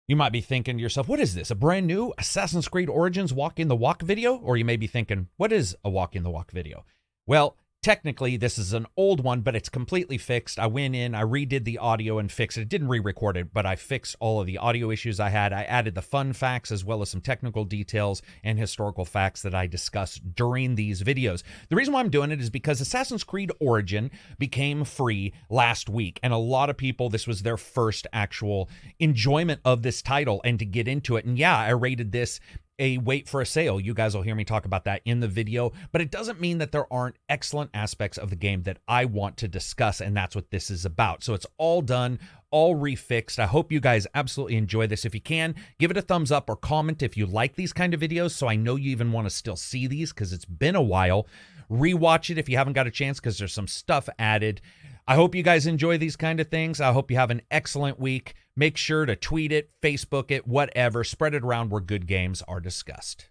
You might be thinking to yourself, what is this, a brand new Assassin's Creed Origins Walking the Walk video? Or you may be thinking, what is a Walking the Walk video? Well, technically, this is an old one, but it's completely fixed. I went in, I redid the audio and fixed it. It didn't re-record it, but I fixed all of the audio issues I had. I added the fun facts as well as some technical details and historical facts that I discussed during these videos. The reason why I'm doing it is because Assassin's Creed Origin became free last week, and a lot of people, this was their first actual enjoyment of this title and to get into it. And yeah, I rated this a wait for a sale. You guys will hear me talk about that in the video, but it doesn't mean that there aren't excellent aspects of the game that I want to discuss, and that's what this is about. So it's all done, all refixed. I hope you guys absolutely enjoy this. If you can, give it a thumbs up or comment if you like these kind of videos, so I know you even want to still see these because it's been a while. Rewatch it if you haven't got a chance because there's some stuff added. I hope you guys enjoy these kind of things. I hope you have an excellent week. Make sure to tweet it, Facebook it, whatever. Spread it around where good games are discussed.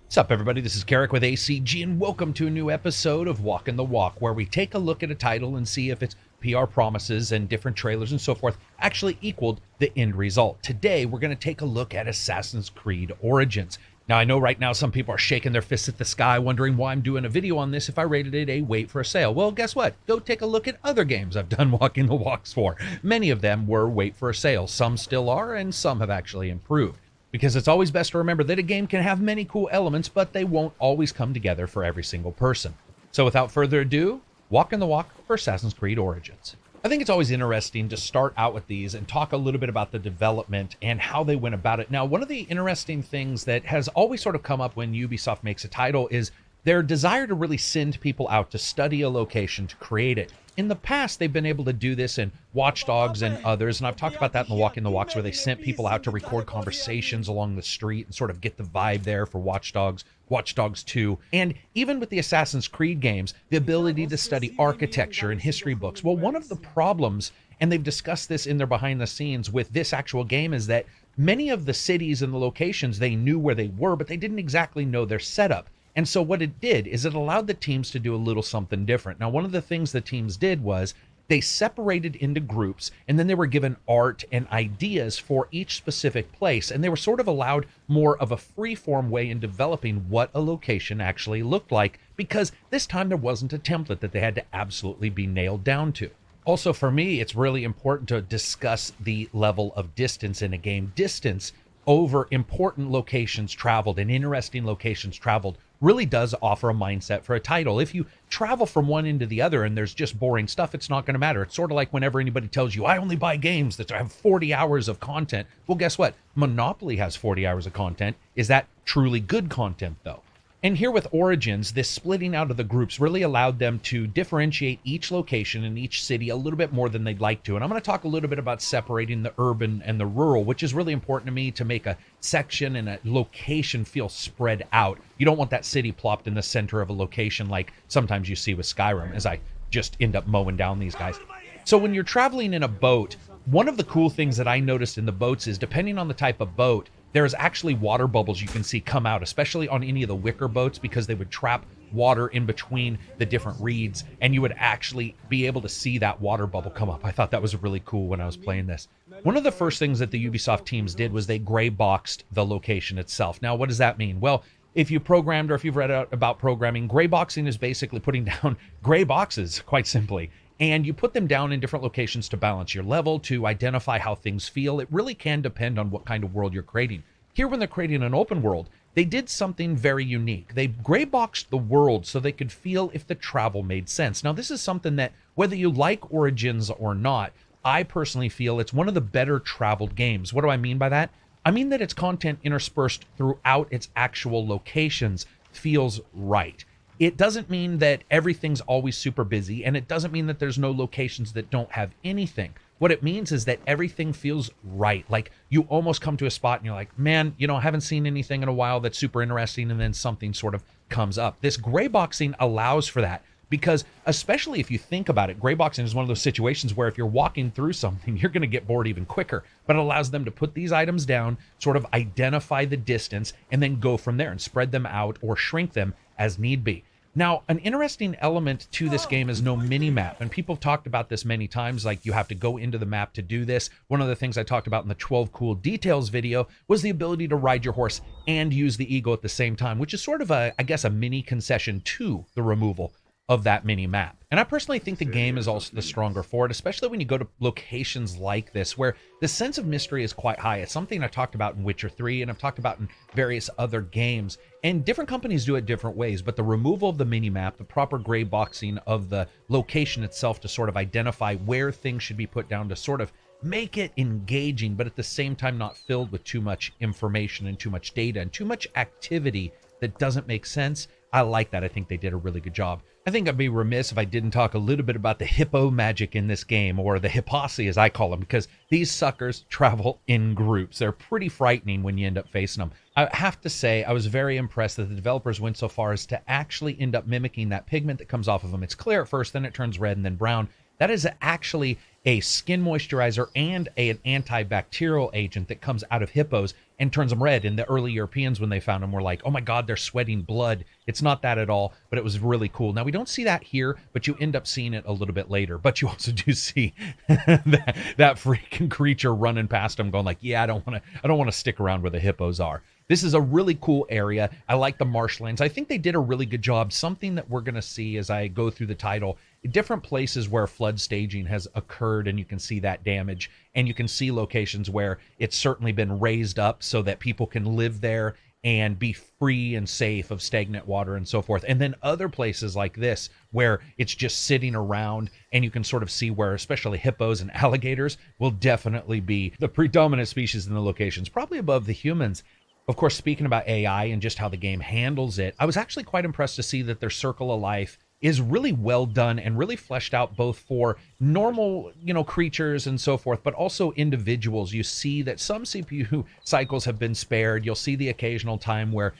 What's up, everybody? This is Karak with ACG, and welcome to a new episode of Walking the Walk, where we take a look at a title and see if its PR promises and different trailers and so forth actually equaled the end result. Today, we're going to take a look at Assassin's Creed Origins. Now, I know right now some people are shaking their fists at the sky, wondering why I'm doing a video on this if I rated it a wait for a sale. Well, guess what? Go take a look at other games I've done Walking the Walks for. Many of them were wait for a sale. Some still are, and some have actually improved. Because it's always best to remember that a game can have many cool elements, but they won't always come together for every single person. So without further ado, Walking the Walk for Assassin's Creed Origins. I think it's always interesting to start out with these and talk a little bit about the development and how they went about it. Now, one of the interesting things that has always sort of come up when Ubisoft makes a title is their desire to really send people out to study a location to create it. In the past, they've been able to do this in Watch Dogs and others, and I've talked about that in the Walking the Walks, where they sent people out to record conversations along the street and sort of get the vibe there for Watch Dogs, Watch Dogs 2, and even with the Assassin's Creed games, the ability to study architecture and history books. Well, one of the problems, and they've discussed this in their behind the scenes with this actual game, is that many of the cities and the locations, they knew where they were, but they didn't exactly know their setup. And so what it did is it allowed the teams to do a little something different. Now, one of the things the teams did was they separated into groups, and then they were given art and ideas for each specific place. And they were sort of allowed more of a free-form way in developing what a location actually looked like, because this time there wasn't a template that they had to absolutely be nailed down to. Also, for me, it's really important to discuss the level of distance in a game. Distance over important locations traveled and interesting locations traveled really does offer a mindset for a title. If you travel from one end to the other and there's just boring stuff, it's not going to matter. It's sort of like whenever anybody tells you, I only buy games that have 40 hours of content. Well, guess what? Monopoly has 40 hours of content. Is that truly good content, though? And here with Origins, this splitting out of the groups really allowed them to differentiate each location and each city a little bit more than they'd like to. And I'm going to talk a little bit about separating the urban and the rural, which is really important to me, to make a section and a location feel spread out. You don't want that city plopped in the center of a location like sometimes you see with Skyrim, as I just end up mowing down these guys. So when you're traveling in a boat, one of the cool things that I noticed in the boats is, depending on the type of boat, there's actually water bubbles you can see come out, especially on any of the wicker boats, because they would trap water in between the different reeds, and you would actually be able to see that water bubble come up. I thought that was really cool when I was playing this. One of the first things that the Ubisoft teams did was they gray boxed the location itself. Now, what does that mean? Well, if you programmed, or if you've read about programming, gray boxing is basically putting down gray boxes, quite simply. And you put them down in different locations to balance your level, to identify how things feel. It really can depend on what kind of world you're creating. Here, when they're creating an open world, they did something very unique. They gray boxed the world so they could feel if the travel made sense. Now, this is something that, whether you like Origins or not, I personally feel it's one of the better traveled games. What do I mean by that? I mean that its content interspersed throughout its actual locations feels right. It doesn't mean that everything's always super busy, and it doesn't mean that there's no locations that don't have anything. What it means is that everything feels right. Like you almost come to a spot and you're like, man, I haven't seen anything in a while that's super interesting, and then something sort of comes up. This gray boxing allows for that, because especially if you think about it, gray boxing is one of those situations where if you're walking through something, you're going to get bored even quicker. But it allows them to put these items down, sort of identify the distance, and then go from there and spread them out or shrink them as need be. Now, an interesting element to this game is no mini-map, and people have talked about this many times, like you have to go into the map to do this. One of the things I talked about in the 12 cool details video was the ability to ride your horse and use the eagle at the same time, which is sort of a mini concession to the removal of that mini map. And I personally think the game is also the stronger for it, especially when you go to locations like this where the sense of mystery is quite high. It's something I talked about in Witcher 3 and I've talked about in various other games, and different companies do it different ways, but the removal of the mini map, the proper gray boxing of the location itself to sort of identify where things should be put down to sort of make it engaging, but at the same time not filled with too much information and too much data and too much activity that doesn't make sense. I like that. I think they did a really good job. I think I'd be remiss if I didn't talk a little bit about the hippo magic in this game, or the hipposse as I call them, because these suckers travel in groups. They're pretty frightening when you end up facing them. I have to say, I was very impressed that the developers went so far as to actually end up mimicking that pigment that comes off of them. It's clear at first, then it turns red and then brown. That is actually a skin moisturizer and an antibacterial agent that comes out of hippos and turns them red. And the early Europeans, when they found them, were like, oh my God, they're sweating blood. It's not that at all, but it was really cool. Now, we don't see that here, but you end up seeing it a little bit later. But you also do see that freaking creature running past them going like, yeah, I don't want to stick around where the hippos are. This is a really cool area. I like the marshlands. I think they did a really good job. Something that we're going to see as I go through the title, different places where flood staging has occurred, and you can see that damage, and you can see locations where it's certainly been raised up so that people can live there and be free and safe of stagnant water and so forth. And then other places like this where it's just sitting around, and you can sort of see where especially hippos and alligators will definitely be the predominant species in the locations, probably above the humans. Of course, speaking about AI and just how the game handles it, I was actually quite impressed to see that their circle of life is really well done and really fleshed out, both for normal, creatures and so forth, but also individuals. You see that some CPU cycles have been spared. You'll see the occasional time where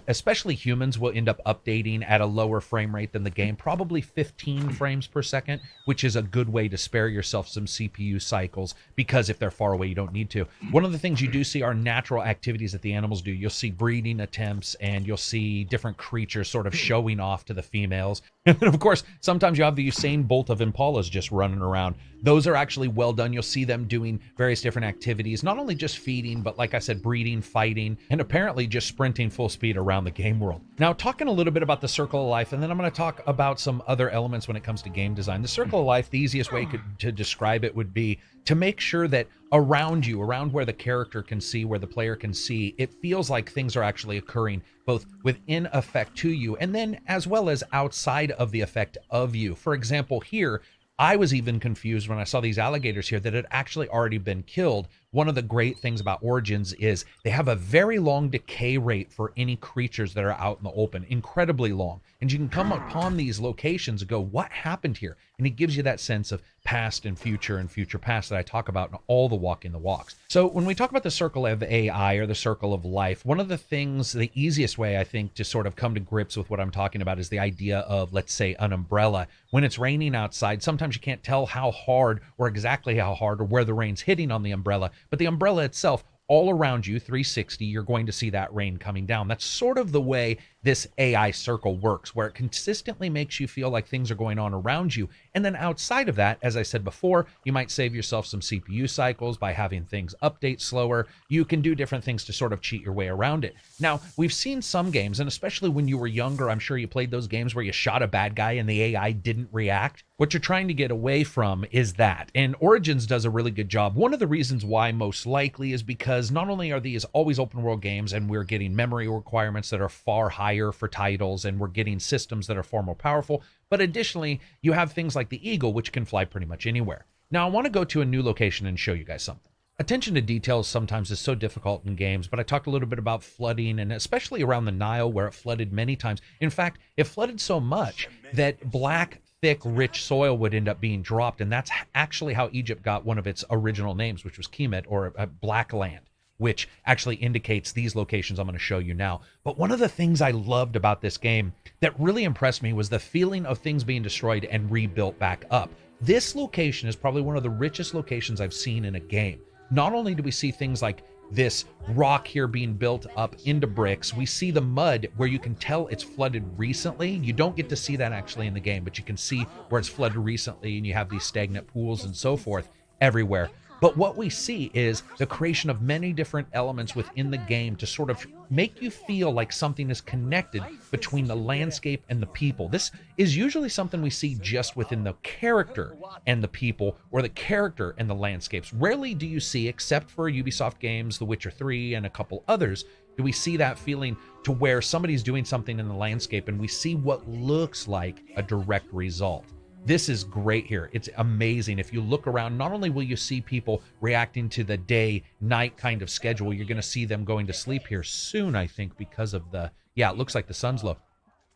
especially humans will end up updating at a lower frame rate than the game, probably 15 frames per second, which is a good way to spare yourself some CPU cycles, because if they're far away, you don't need to. One of the things you do see are natural activities that the animals do. You'll see breeding attempts, and you'll see different creatures sort of showing off to the females. And then, of course, sometimes you have the Usain Bolt of impalas just running around. Those are actually well done. You'll see them doing various different activities, not only just feeding, but like I said, breeding, fighting, and apparently just sprinting full speed around the game world. Now, talking a little bit about the circle of life, and then I'm going to talk about some other elements when it comes to game design. The circle of life, the easiest way to describe it would be to make sure that around you, around where the character can see, where the player can see, it feels like things are actually occurring both within effect to you and then as well as outside of the effect of you. For example, here, I was even confused when I saw these alligators here that had actually already been killed. One of the great things about Origins is they have a very long decay rate for any creatures that are out in the open, incredibly long. And you can come upon these locations and go, what happened here? And it gives you that sense of past and future past that I talk about in all the Walking the Walks. So when we talk about the circle of AI or the circle of life, one of the things, the easiest way I think to sort of come to grips with what I'm talking about is the idea of, let's say, an umbrella. When it's raining outside, sometimes you can't tell how hard or exactly how hard or where the rain's hitting on the umbrella, but the umbrella itself, all around you, 360, you're going to see that rain coming down. That's sort of the way this AI circle works, where it consistently makes you feel like things are going on around you. And then outside of that, as I said before, you might save yourself some CPU cycles by having things update slower. You can do different things to sort of cheat your way around it. Now, we've seen some games, and especially when you were younger, I'm sure you played those games where you shot a bad guy and the AI didn't react. What you're trying to get away from is that. And Origins does a really good job. One of the reasons why most likely is because not only are these always open world games and we're getting memory requirements that are far higher for titles, and we're getting systems that are far more powerful, but additionally, you have things like the Eagle, which can fly pretty much anywhere. Now, I want to go to a new location and show you guys something. Attention to details sometimes is so difficult in games, but I talked a little bit about flooding, and especially around the Nile where it flooded many times. In fact, it flooded so much that black, thick, rich soil would end up being dropped, and that's actually how Egypt got one of its original names, which was Kemet, or Black Land, which actually indicates these locations I'm going to show you now. But one of the things I loved about this game that really impressed me was the feeling of things being destroyed and rebuilt back up. This location is probably one of the richest locations I've seen in a game. Not only do we see things like this rock here being built up into bricks. We see the mud where you can tell it's flooded recently. You don't get to see that actually in the game, but you can see where it's flooded recently, and you have these stagnant pools and so forth everywhere. But what we see is the creation of many different elements within the game to sort of make you feel like something is connected between the landscape and the people. This is usually something we see just within the character and the people, or the character and the landscapes. Rarely do you see, except for Ubisoft games, The Witcher 3 and a couple others, do we see that feeling to where somebody's doing something in the landscape and we see what looks like a direct result. This is great here. It's amazing. If you look around, not only will you see people reacting to the day-night kind of schedule, you're going to see them going to sleep here soon, I think, because of the, yeah, it looks like the sun's low.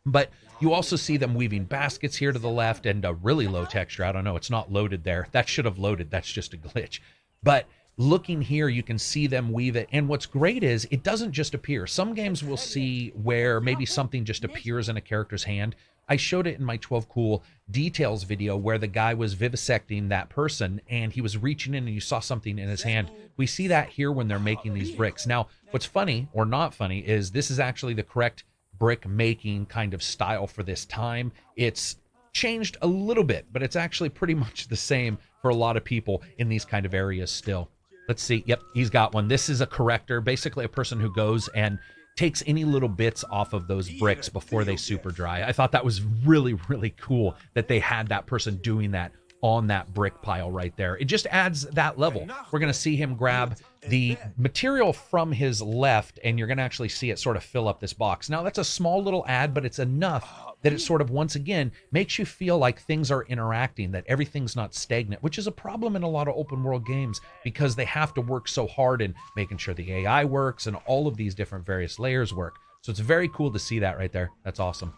But you also see them weaving baskets here to the left, and a really low texture. I don't know. It's not loaded there. That should have loaded. That's just a glitch. But looking here, you can see them weave it. And what's great is it doesn't just appear. Some games will see where maybe something just appears in a character's hand. I showed it in my 12 Cool Details video where the guy was vivisecting that person and he was reaching in and you saw something in his hand. We see that here when they're making these bricks. Now, what's funny or not funny is this is actually the correct brick making kind of style for this time. It's changed a little bit, but it's actually pretty much the same for a lot of people in these kind of areas still. Let's see. Yep, he's got one. This is a corrector, basically a person who goes and takes any little bits off of those bricks before they super dry. I thought that was really, really cool that they had that person doing that on that brick pile right there. It just adds that level. We're going to see him grab the material from his left, and you're going to actually see it sort of fill up this box. Now, that's a small little ad, but it's enough that it sort of, once again, makes you feel like things are interacting, that everything's not stagnant, which is a problem in a lot of open world games because they have to work so hard in making sure the AI works and all of these different various layers work. So it's very cool to see that right there. That's awesome.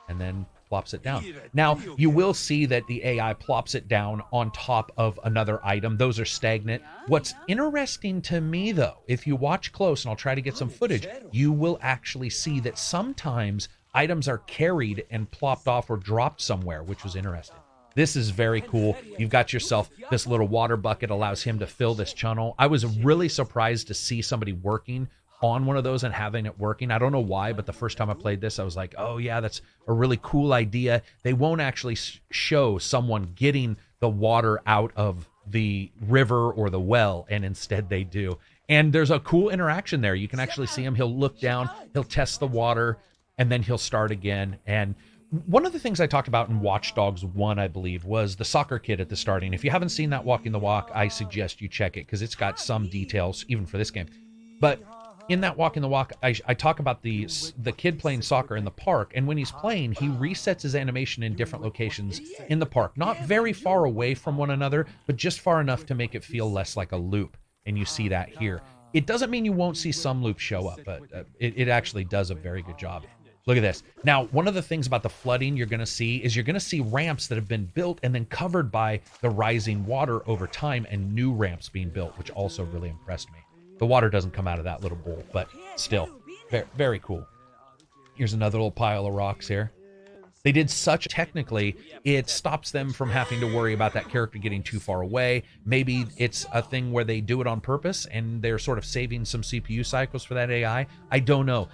And then plops it down. Now, you will see that the AI plops it down on top of another item. Those are stagnant. What's interesting to me, though, if you watch close, and I'll try to get some footage, you will actually see that sometimes items are carried and plopped off or dropped somewhere, which was interesting. This is very cool. You've got yourself this little water bucket, allows him to fill this channel. I was really surprised to see somebody working on one of those and having it working. I don't know why, but the first time I played this, I was like, oh yeah, that's a really cool idea. They won't actually show someone getting the water out of the river or the well, and instead they do. And there's a cool interaction there. You can actually see him. He'll look down, he'll test the water, and then he'll start again. And one of the things I talked about in Watch Dogs 1, I believe, was the soccer kid at the starting. If you haven't seen that Walking the Walk, I suggest you check it because it's got some details, even for this game. But in that Walking the Walk, I talk about the kid playing soccer in the park, and when he's playing, he resets his animation in different locations in the park. Not very far away from one another, but just far enough to make it feel less like a loop, and you see that here. It doesn't mean you won't see some loops show up, but it actually does a very good job. Look at this. Now, one of the things about the flooding you're going to see is you're going to see ramps that have been built and then covered by the rising water over time, and new ramps being built, which also really impressed me. The water doesn't come out of that little bowl, but still, very, very cool. Here's another little pile of rocks here. They did such, technically, it stops them from having to worry about that character getting too far away. Maybe it's a thing where they do it on purpose and they're sort of saving some CPU cycles for that AI. I don't know.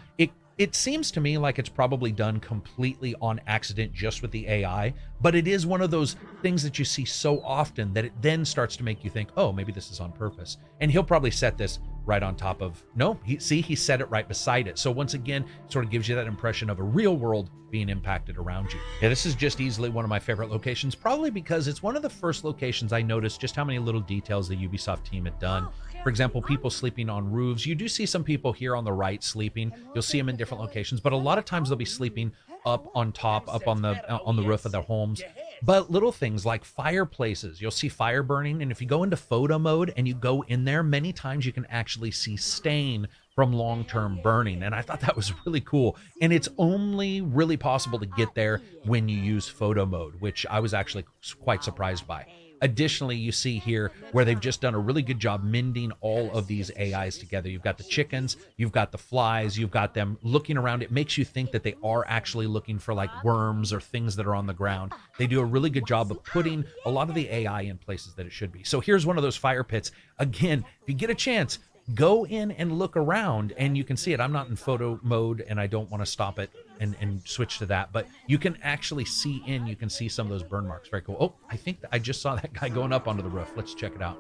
It seems to me like it's probably done completely on accident just with the AI, but it is one of those things that you see so often that it then starts to make you think, oh, maybe this is on purpose. And he'll probably set this right on top of, no, he set it right beside it. So once again, it sort of gives you that impression of a real world being impacted around you. Yeah, this is just easily one of my favorite locations, probably because it's one of the first locations I noticed just how many little details the Ubisoft team had done. For example, people sleeping on roofs. You do see some people here on the right sleeping. You'll see them in different locations, but a lot of times they'll be sleeping up on top, up on the roof of their homes. But little things like fireplaces, you'll see fire burning, and if you go into photo mode and you go in there, many times you can actually see stain from long-term burning, and I thought that was really cool. And it's only really possible to get there when you use photo mode, which I was actually quite surprised by. Additionally, you see here where they've just done a really good job mending all of these AIs together. You've got the chickens, you've got the flies, you've got them looking around. It makes you think that they are actually looking for like worms or things that are on the ground. They do a really good job of putting a lot of the AI in places that it should be. So here's one of those fire pits. Again, if you get a chance, go in and look around and you can see it. I'm not in photo mode and I don't want to stop it and switch to that, but you can actually see in, you can see some of those burn marks. Very cool. Oh, I think I just saw that guy going up onto the roof. Let's check it out.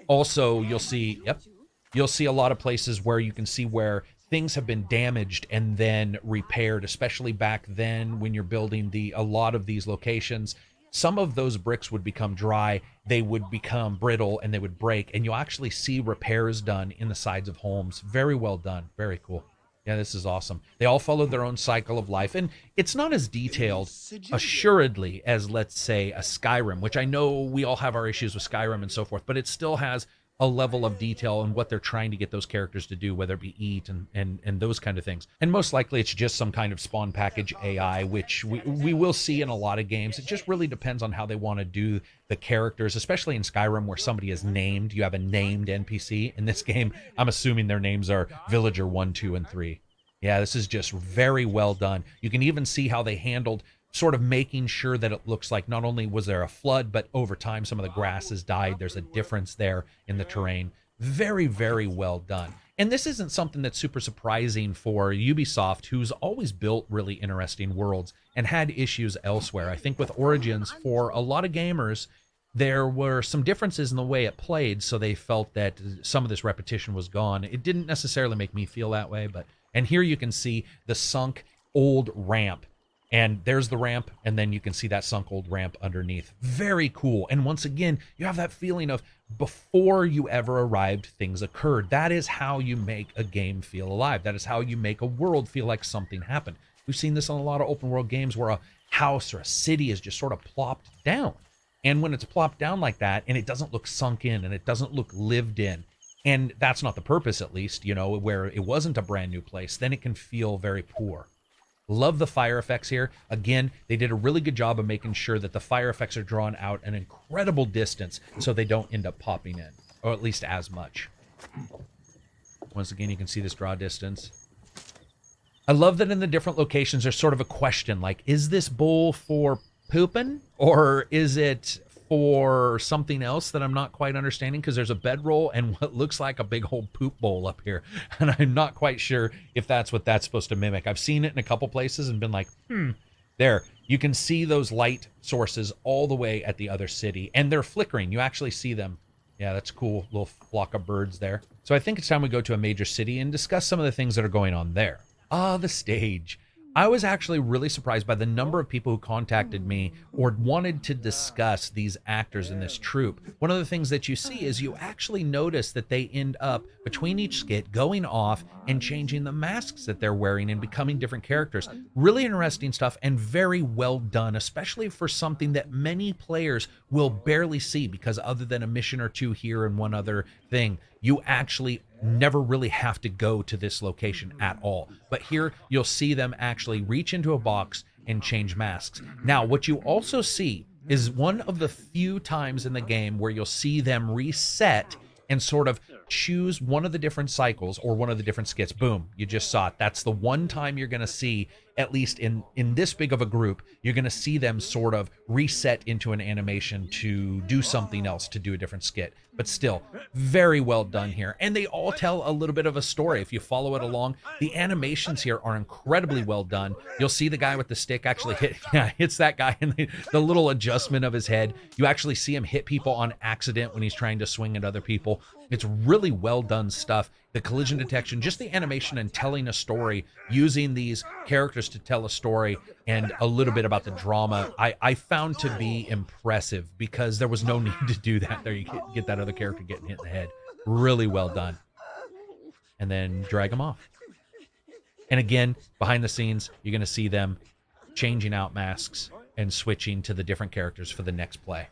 Also, you'll see a lot of places where you can see where things have been damaged and then repaired, especially back then when you're building a lot of these locations. Some of those bricks would become dry, they would become brittle, and they would break, and you'll actually see repairs done in the sides of homes. Very well done. Very cool. Yeah, this is awesome. They all follow their own cycle of life, and it's not as detailed, assuredly, as, let's say, a Skyrim, which I know we all have our issues with Skyrim and so forth, but it still has a level of detail in what they're trying to get those characters to do, whether it be eat and those kind of things. And most likely it's just some kind of spawn package AI, which we will see in a lot of games. It just really depends on how they want to do the characters, especially in Skyrim where somebody is named. You have a named NPC. In this game, I'm assuming their names are Villager 1, 2, and 3. Yeah, this is just very well done. You can even see how they handled sort of making sure that it looks like not only was there a flood, but over time some of the grass has died. There's a difference there in the terrain. Very, very well done. And this isn't something that's super surprising for Ubisoft, who's always built really interesting worlds and had issues elsewhere. I think with Origins, for a lot of gamers, there were some differences in the way it played, so they felt that some of this repetition was gone. It didn't necessarily make me feel that way, and here you can see the sunk old ramp. And there's the ramp, and then you can see that sunk old ramp underneath. Very cool. And once again, you have that feeling of before you ever arrived, things occurred. That is how you make a game feel alive. That is how you make a world feel like something happened. We've seen this on a lot of open world games where a house or a city is just sort of plopped down. And when it's plopped down like that, and it doesn't look sunk in, and it doesn't look lived in, and that's not the purpose, at least, where it wasn't a brand new place, then it can feel very poor. Love the fire effects here. Again, they did a really good job of making sure that the fire effects are drawn out an incredible distance so they don't end up popping in, or at least as much. Once again, you can see this draw distance. I love that in the different locations there's sort of a question, like, is this bowl for pooping, or is it for something else that I'm not quite understanding? Because there's a bedroll and what looks like a big old poop bowl up here, and I'm not quite sure if that's what that's supposed to mimic. I've seen it in a couple places and been like, there. You can see those light sources all the way at the other city, and they're flickering. You actually see them. Yeah, that's cool. Little flock of birds there. So I think it's time we go to a major city and discuss some of the things that are going on there. The stage. I was actually really surprised by the number of people who contacted me or wanted to discuss these actors in this troupe. One of the things that you see is you actually notice that they end up between each skit going off and changing the masks that they're wearing and becoming different characters. Really interesting stuff and very well done, especially for something that many players will barely see, because other than a mission or two here and one other thing, you actually never really have to go to this location at all. But here you'll see them actually reach into a box and change masks. Now, what you also see is one of the few times in the game where you'll see them reset and sort of choose one of the different cycles or one of the different skits. Boom, you just saw it. That's the one time you're going to see, at least in this big of a group, you're going to see them sort of reset into an animation to do something else, to do a different skit. But still, very well done here. And they all tell a little bit of a story if you follow it along. The animations here are incredibly well done. You'll see the guy with the stick actually hits that guy, and the little adjustment of his head. You actually see him hit people on accident when he's trying to swing at other people. It's really well done stuff. The collision detection, just the animation and telling a story, using these characters to tell a story, and a little bit about the drama, I found to be impressive, because there was no need to do that. There you get that other character getting hit in the head. Really well done. And then drag them off. And again, behind the scenes, you're going to see them changing out masks and switching to the different characters for the next play.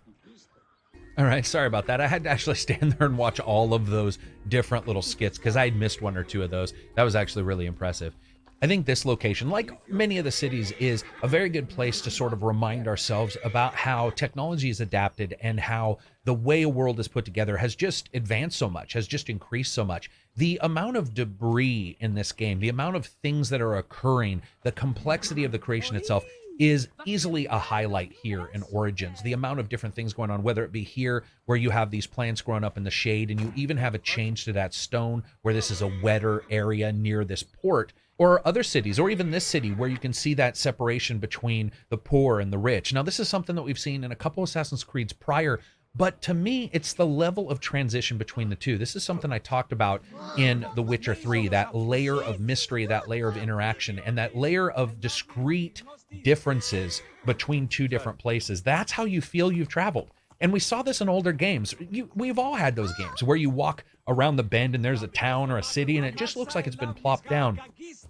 All right, sorry about that. I had to actually stand there and watch all of those different little skits because I had missed one or two of those. That was actually really impressive. I think this location, like many of the cities, is a very good place to sort of remind ourselves about how technology is adapted and how the way a world is put together has just advanced so much, has just increased so much. The amount of debris in this game, the amount of things that are occurring, the complexity of the creation itself, is easily a highlight here in Origins. The amount of different things going on, whether it be here where you have these plants growing up in the shade and you even have a change to that stone where this is a wetter area near this port, or other cities, or even this city where you can see that separation between the poor and the rich. Now, this is something that we've seen in a couple of Assassin's Creeds prior, but to me, it's the level of transition between the two. This is something I talked about in The Witcher 3, that layer of mystery, that layer of interaction, and that layer of discrete differences between two different places. That's how you feel you've traveled. And we saw this in older games. We've all had those games where you walk around the bend and there's a town or a city and it just looks like it's been plopped down.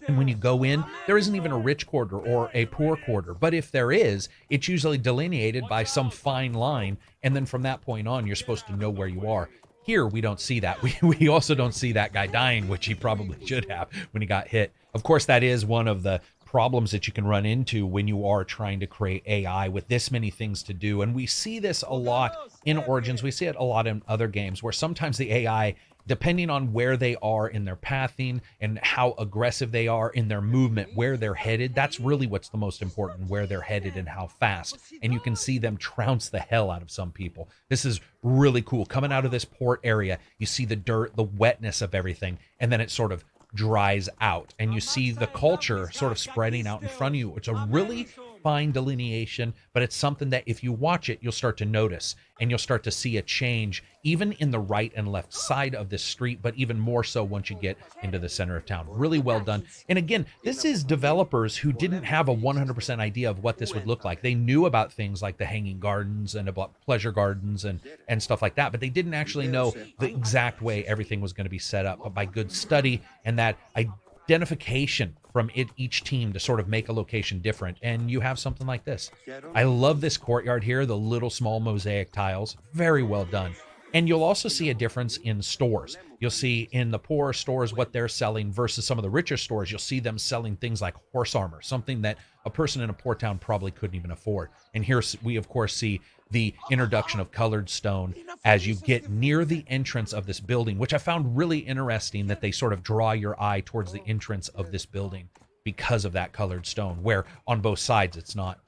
And when you go in, there isn't even a rich quarter or a poor quarter. But if there is, it's usually delineated by some fine line. And then from that point on, you're supposed to know where you are. Here, we don't see that. We also don't see that guy dying, which he probably should have when he got hit. Of course, that is one of the problems that you can run into when you are trying to create AI with this many things to do. And we see this a lot in Origins. We see it a lot in other games where sometimes the AI, depending on where they are in their pathing and how aggressive they are in their movement, where they're headed, that's really what's the most important, where they're headed and how fast. And you can see them trounce the hell out of some people. This is really cool. Coming out of this port area, you see the dirt, the wetness of everything, and then it sort of dries out and you see the culture sort of spreading out in front of you. It's a really fine delineation, but it's something that if you watch it, you'll start to notice and you'll start to see a change even in the right and left side of this street, but even more so once you get into the center of town. Really well done. And again, this is developers who didn't have a 100% idea of what this would look like. They knew about things like the hanging gardens and about pleasure gardens and stuff like that, but they didn't actually know the exact way everything was going to be set up. But by good study and that identification from each team to sort of make a location different, and you have something like this. I love this courtyard here, the little small mosaic tiles, very well done. And you'll also see a difference in stores. You'll see in the poorer stores what they're selling versus some of the richer stores. You'll see them selling things like horse armor, something that a person in a poor town probably couldn't even afford. And here we, of course, see the introduction of colored stone as you get near the entrance of this building, which I found really interesting that they sort of draw your eye towards the entrance of this building because of that colored stone, where on both sides it's not.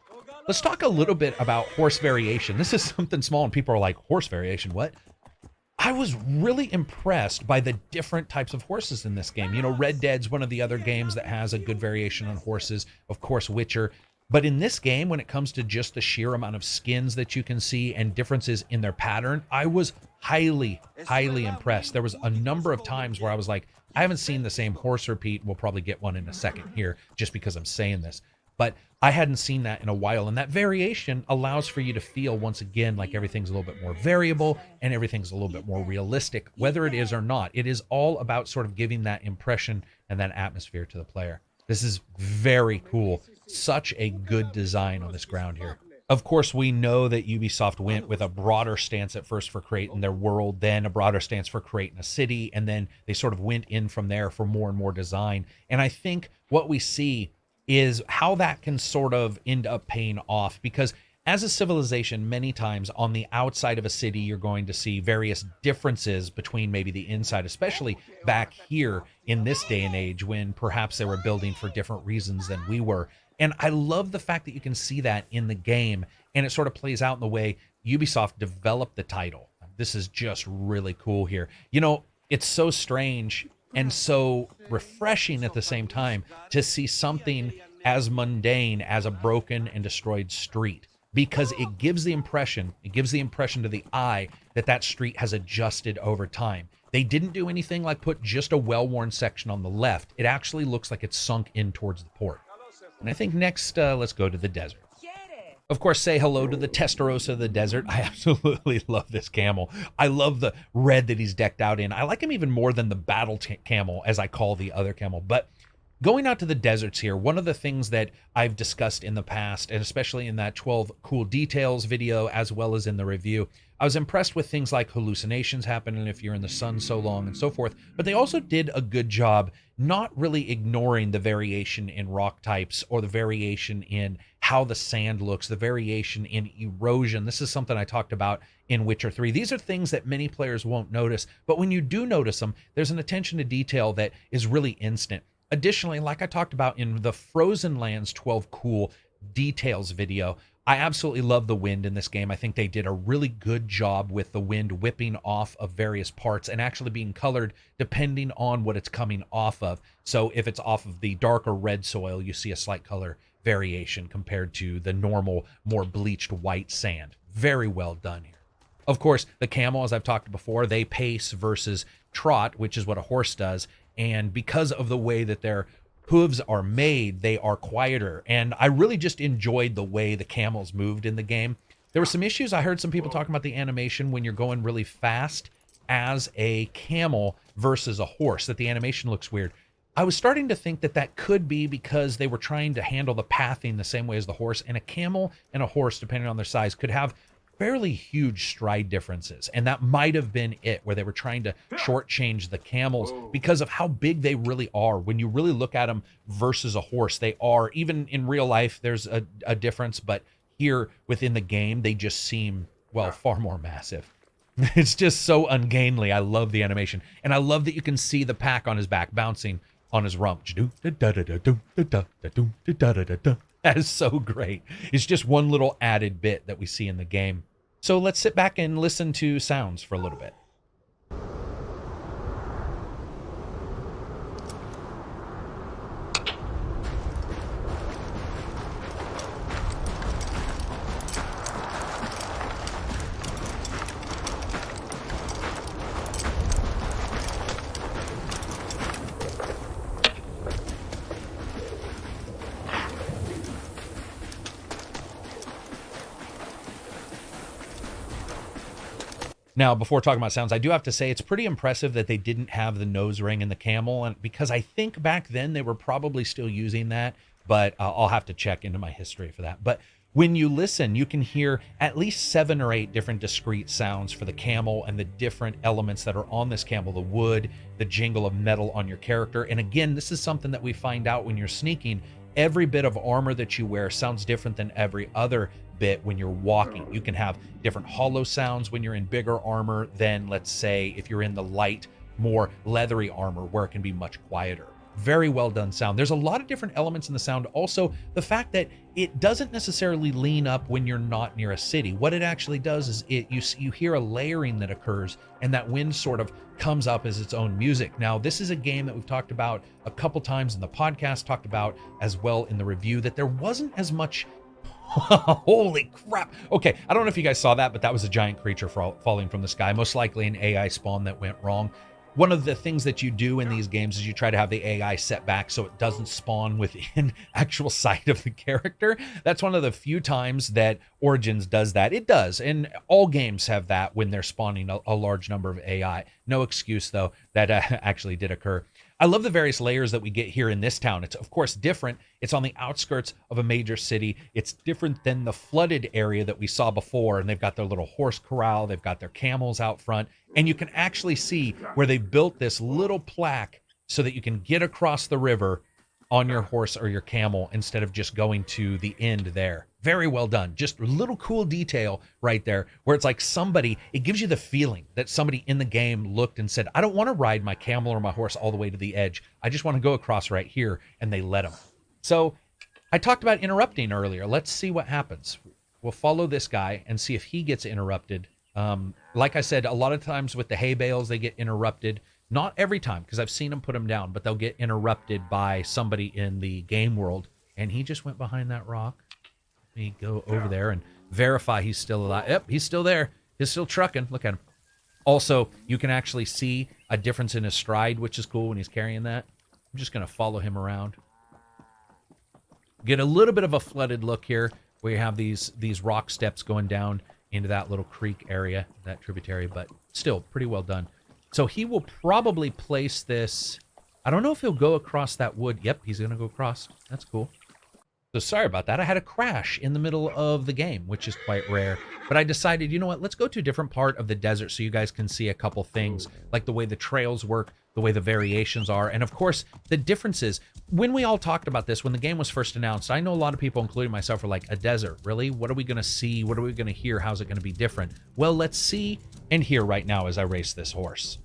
Let's talk a little bit about horse variation. This is something small and people are like, horse variation, what? I was really impressed by the different types of horses in this game. You know, Red Dead's one of the other games that has a good variation on horses. Of course, Witcher. But in this game, when it comes to just the sheer amount of skins that you can see and differences in their pattern, I was highly, highly impressed. There was a number of times where I was like, I haven't seen the same horse repeat. We'll probably get one in a second here just because I'm saying this. But I hadn't seen that in a while. And that variation allows for you to feel, once again, like everything's a little bit more variable and everything's a little bit more realistic, whether it is or not. It is all about sort of giving that impression and that atmosphere to the player. This is very cool. Such a good design on this ground here. Of course, we know that Ubisoft went with a broader stance at first for creating their world, then a broader stance for creating a city, and then they sort of went in from there for more and more design. And I think what we see is how that can sort of end up paying off, because as a civilization, many times on the outside of a city, you're going to see various differences between maybe the inside, especially back here in this day and age when perhaps they were building for different reasons than we were. And I love the fact that you can see that in the game, and it sort of plays out in the way Ubisoft developed the title. This is just really cool here. You know, it's so strange and so refreshing at the same time to see something as mundane as a broken and destroyed street, because it gives the impression to the eye that that street has adjusted over time. They didn't do anything like put just a well-worn section on the left. It actually looks like it's sunk in towards the port. And I think next, let's go to the desert. Of course, say hello to the Testarossa of the desert. I absolutely love this camel. I love the red that he's decked out in. I like him even more than the battle camel, as I call the other camel. But going out to the deserts here, one of the things that I've discussed in the past, and especially in that 12 cool details video, as well as in the review, I was impressed with things like hallucinations happening if you're in the sun so long and so forth. But they also did a good job not really ignoring the variation in rock types or the variation in how the sand looks, the variation in erosion. This is something I talked about in Witcher 3. These are things that many players won't notice, but when you do notice them, there's an attention to detail that is really instant. Additionally, like I talked about in the Frozen Lands 12 cool details video. I absolutely love the wind in this game. I think they did a really good job with the wind whipping off of various parts and actually being colored depending on what it's coming off of. So if it's off of the darker red soil, you see a slight color variation compared to the normal, more bleached white sand. Very well done here. Of course, the camel, as I've talked before, they pace versus trot, which is what a horse does. And because of the way that their hooves are made, they are quieter. And I really just enjoyed the way the camels moved in the game. There were some issues. I heard some people talking about the animation when you're going really fast as a camel versus a horse, that the animation looks weird. I was starting to think that that could be because they were trying to handle the pathing the same way as the horse, and a camel and a horse, depending on their size, could have fairly huge stride differences. And that might have been it, where they were trying to shortchange the camels because of how big they really are. When you really look at them versus a horse, they are, even in real life, there's a difference, but here within the game, they just seem, well, far more massive. It's just so ungainly. I love the animation. And I love that you can see the pack on his back bouncing on his rump. That is so great. It's just one little added bit that we see in the game. So let's sit back and listen to sounds for a little bit. Now, before talking about sounds, I do have to say it's pretty impressive that they didn't have the nose ring in the camel, and because I think back then they were probably still using that, but I'll have to check into my history for that. But when you listen, you can hear at least 7 or 8 different discrete sounds for the camel and the different elements that are on this camel, the wood, the jingle of metal on your character. And again, this is something that we find out when you're sneaking. Every bit of armor that you wear sounds different than every other bit when you're walking. You can have different hollow sounds when you're in bigger armor than, let's say, if you're in the light, more leathery armor where it can be much quieter. Very well done sound. There's a lot of different elements in the sound. Also, the fact that it doesn't necessarily lean up when you're not near a city. What it actually does is you hear a layering that occurs, and that wind sort of comes up as its own music. Now, this is a game that we've talked about a couple times in the podcast, talked about as well in the review, that there wasn't as much. Holy crap. Okay, I don't know if you guys saw that, but that was a giant creature falling from the sky, most likely an AI spawn that went wrong. One of the things that you do in these games is you try to have the AI set back so it doesn't spawn within actual sight of the character. That's one of the few times that Origins does that. It does, and all games have that when they're spawning a large number of AI. No excuse, though, that actually did occur. I love the various layers that we get here in this town. It's, of course, different. It's on the outskirts of a major city. It's different than the flooded area that we saw before, and they've got their little horse corral. They've got their camels out front, and you can actually see where they built this little plaque so that you can get across the river on your horse or your camel instead of just going to the end there. Very well done. Just a little cool detail right there where it's like somebody, it gives you the feeling that somebody in the game looked and said, I don't want to ride my camel or my horse all the way to the edge. I just want to go across right here, and they let them. So I talked about interrupting earlier. Let's see what happens. We'll follow this guy and see if he gets interrupted. Like I said, a lot of times with the hay bales, they get interrupted. Not every time, because I've seen them put them down, but they'll get interrupted by somebody in the game world. And he just went behind that rock. Let me go over there and verify he's still alive. Yep, he's still there. He's still trucking. Look at him. Also, you can actually see a difference in his stride, which is cool when he's carrying that. I'm just going to follow him around. Get a little bit of a flooded look here, where you have these rock steps going down into that little creek area, that tributary, but still pretty well done. So he will probably place this. I don't know if he'll go across that wood. Yep, he's going to go across. That's cool. So sorry about that. I had a crash in the middle of the game, which is quite rare. But I decided, you know what? Let's go to a different part of the desert so you guys can see a couple things, like the way the trails work, the way the variations are, and of course, the differences. When we all talked about this, when the game was first announced, I know a lot of people, including myself, were like, a desert? Really? What are we going to see? What are we going to hear? How's it going to be different? Well, let's see and hear right now as I race this horse.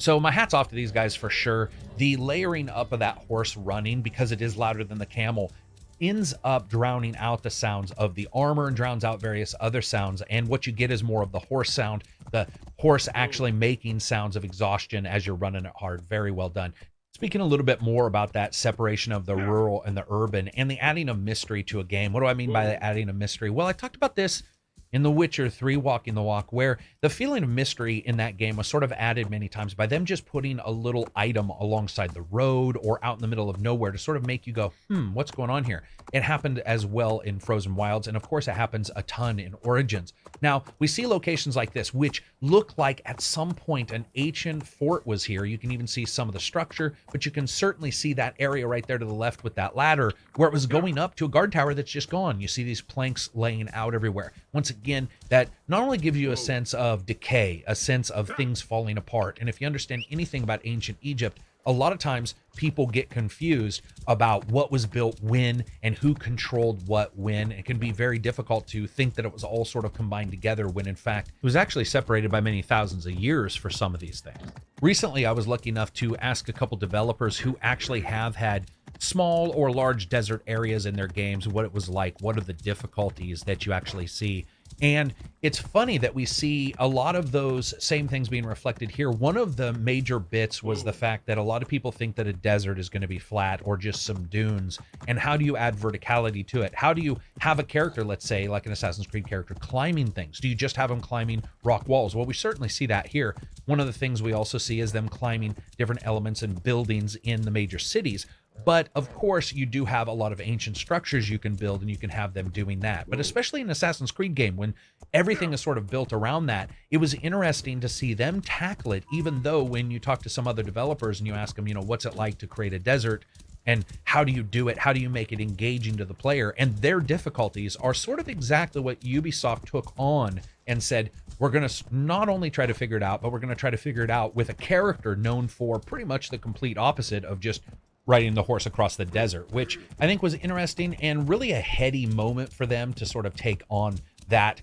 So my hat's off to these guys for sure. The layering up of that horse running, because it is louder than the camel, ends up drowning out the sounds of the armor and drowns out various other sounds. And what you get is more of the horse sound, the horse actually making sounds of exhaustion as you're running it hard. Very well done. Speaking a little bit more about that separation of the rural and the urban and the adding of mystery to a game. What do I mean by the adding of mystery? Well, I talked about this in The Witcher 3 Walking the Walk, where the feeling of mystery in that game was sort of added many times by them just putting a little item alongside the road or out in the middle of nowhere to sort of make you go, what's going on here? It happened as well in Frozen Wilds, and of course it happens a ton in Origins. Now, we see locations like this, which look like at some point an ancient fort was here. You can even see some of the structure, but you can certainly see that area right there to the left with that ladder where it was going up to a guard tower that's just gone. You see these planks laying out everywhere. Once again, that not only gives you a sense of decay, a sense of things falling apart. And if you understand anything about ancient Egypt, a lot of times people get confused about what was built when and who controlled what when. It can be very difficult to think that it was all sort of combined together when in fact it was actually separated by many thousands of years for some of these things. Recently, I was lucky enough to ask a couple developers who actually have had small or large desert areas in their games, what it was like, what are the difficulties that you actually see. And it's funny that we see a lot of those same things being reflected here. One of the major bits was the fact that a lot of people think that a desert is going to be flat or just some dunes. And how do you add verticality to it? How do you have a character, let's say, like an Assassin's Creed character, climbing things? Do you just have them climbing rock walls? Well, we certainly see that here. One of the things we also see is them climbing different elements and buildings in the major cities. But of course, you do have a lot of ancient structures you can build, and you can have them doing that. But especially in Assassin's Creed game, when everything is sort of built around that, it was interesting to see them tackle it, even though when you talk to some other developers and you ask them, what's it like to create a desert? And how do you do it? How do you make it engaging to the player? And their difficulties are sort of exactly what Ubisoft took on and said, we're going to not only try to figure it out, but we're going to try to figure it out with a character known for pretty much the complete opposite of just riding the horse across the desert, which I think was interesting and really a heady moment for them to sort of take on that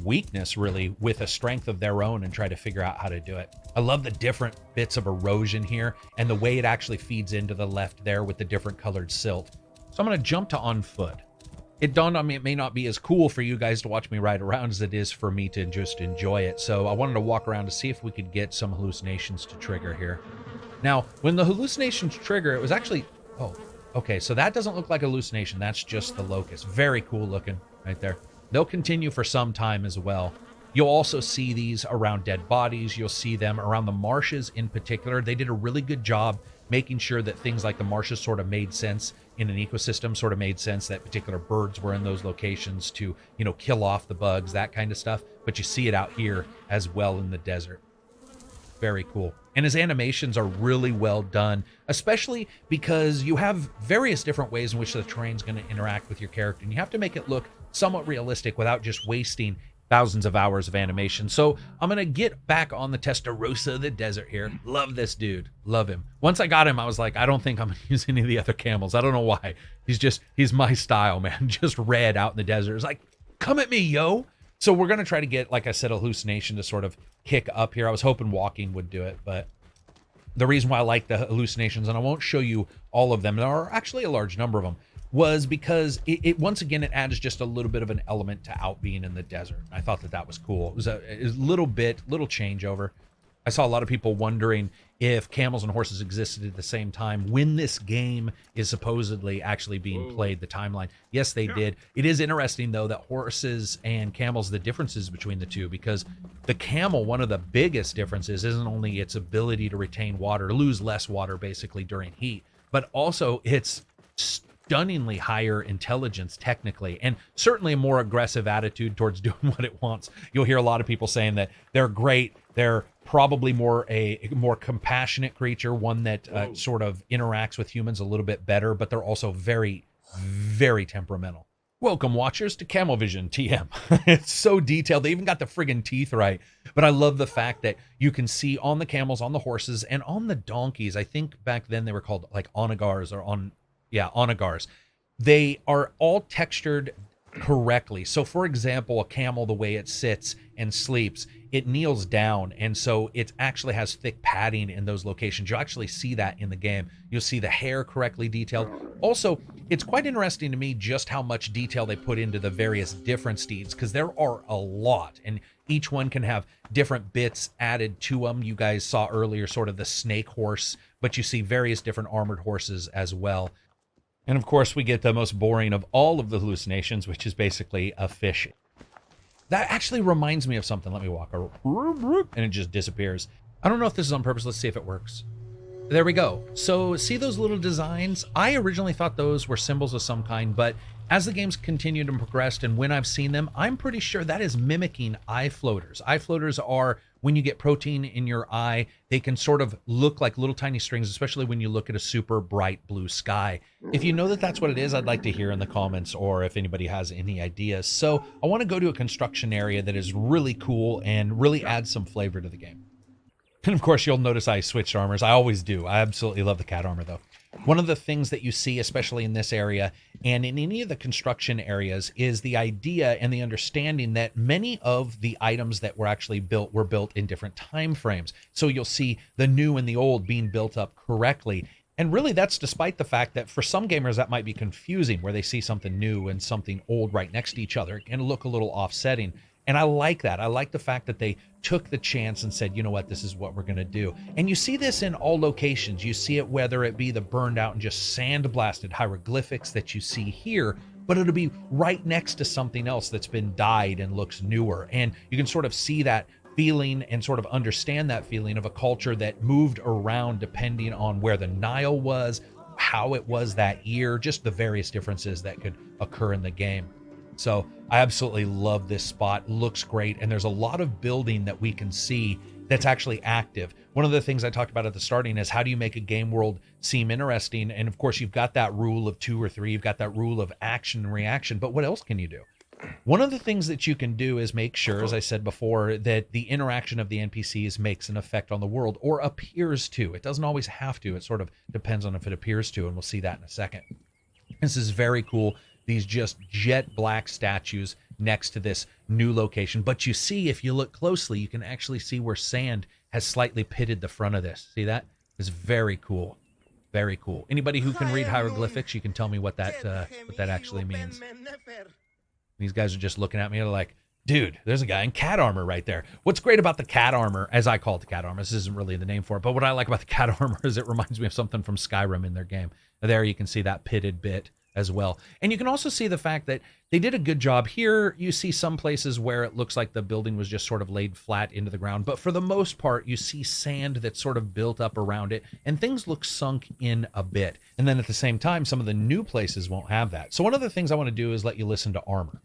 weakness really with a strength of their own and try to figure out how to do it. I love the different bits of erosion here and the way it actually feeds into the left there with the different colored silt. So I'm going to jump to on foot. It dawned on me it may not be as cool for you guys to watch me ride around as it is for me to just enjoy it. So I wanted to walk around to see if we could get some hallucinations to trigger here. Now, when the hallucinations trigger, it was actually, okay, so that doesn't look like a hallucination. That's just the locust. Very cool looking right there. They'll continue for some time as well. You'll also see these around dead bodies. You'll see them around the marshes in particular. They did a really good job making sure that things like the marshes sort of made sense in an ecosystem, sort of made sense that particular birds were in those locations to, kill off the bugs, that kind of stuff. But you see it out here as well in the desert. Very cool. And his animations are really well done, especially because you have various different ways in which the terrain's going to interact with your character. And you have to make it look somewhat realistic without just wasting thousands of hours of animation. So I'm going to get back on the Testarossa of the desert here. Love this dude. Love him. Once I got him, I was like, I don't think I'm going to use any of the other camels. I don't know why. He's my style, man. Just red out in the desert. It's like, come at me, yo. So we're going to try to get, like I said, a hallucination to sort of kick up here. I was hoping walking would do it, but the reason why I like the hallucinations, and I won't show you all of them, there are actually a large number of them, was because it once again, it adds just a little bit of an element to out being in the desert. I thought that was cool. It was a little changeover. I saw a lot of people wondering if Camels and Horses existed at the same time when this game is supposedly actually being played, the timeline. Yes, they did. It is interesting, though, that horses and camels, the differences between the two, because the camel, one of the biggest differences isn't only its ability to retain water, lose less water basically during heat, but also its stunningly higher intelligence technically, and certainly a more aggressive attitude towards doing what it wants. You'll hear a lot of people saying that they're great. They're probably a more compassionate creature, one that sort of interacts with humans a little bit better, but they're also very, very temperamental. Welcome, watchers, to Camel Vision TM. It's so detailed. They even got the friggin' teeth right. But I love the fact that you can see on the camels, on the horses, and on the donkeys. I think back then they were called like onagars or onagars. They are all textured correctly. So for example, a camel, the way it sits and sleeps, it kneels down, and so it actually has thick padding in those locations. You'll actually see that in the game. You'll see the hair correctly detailed. Also, it's quite interesting to me just how much detail they put into the various different steeds, because there are a lot, and each one can have different bits added to them. You guys saw earlier sort of the snake horse, but you see various different armored horses as well. And of course, we get the most boring of all of the hallucinations, which is basically a fish. That actually reminds me of something. Let me walk around, and it just disappears. I don't know if this is on purpose. Let's see if it works. There we go. So see those little designs? I originally thought those were symbols of some kind, but as the games continued and progressed, and when I've seen them, I'm pretty sure that is mimicking eye floaters. Eye floaters are when you get protein in your eye, they can sort of look like little tiny strings, especially when you look at a super bright blue sky. If you know that that's what it is, I'd like to hear in the comments, or if anybody has any ideas. So I want to go to a construction area that is really cool and really adds some flavor to the game. And of course, you'll notice I switched armors. I always do. I absolutely love the cat armor, though. One of the things that you see, especially in this area and in any of the construction areas, is the idea and the understanding that many of the items that were actually built were built in different time frames. So you'll see the new and the old being built up correctly. And really, that's despite the fact that for some gamers that might be confusing, where they see something new and something old right next to each other and look a little offsetting. And I like that. I like the fact that they took the chance and said, you know what, this is what we're going to do. And you see this in all locations. You see it whether it be the burned out and just sandblasted hieroglyphics that you see here, but it'll be right next to something else that's been dyed and looks newer. And you can sort of see that feeling and sort of understand that feeling of a culture that moved around depending on where the Nile was, how it was that year, just the various differences that could occur in the game. So I absolutely love this spot. Looks great. And there's a lot of building that we can see that's actually active. One of the things I talked about at the starting is how do you make a game world seem interesting? And of course, you've got that rule of 2 or 3. You've got that rule of action and reaction. But what else can you do? One of the things that you can do is make sure, as I said before, that the interaction of the NPCs makes an effect on the world, or appears to. It doesn't always have to. It sort of depends on if it appears to, and we'll see that in a second. This is very cool. These just jet black statues next to this new location. But you see, if you look closely, you can actually see where sand has slightly pitted the front of this. See that? It's very cool. Very cool. Anybody who can read hieroglyphics, you can tell me what that actually means. These guys are just looking at me and they're like, dude, there's a guy in cat armor right there. What's great about the cat armor, as I call it the cat armor, this isn't really the name for it, but what I like about the cat armor is it reminds me of something from Skyrim in their game. There you can see that pitted bit as well. And you can also see the fact that they did a good job here. You see some places where it looks like the building was just sort of laid flat into the ground, but for the most part, you see sand that's sort of built up around it, and things look sunk in a bit. And then at the same time, some of the new places won't have that. So one of the things I want to do is let you listen to armor.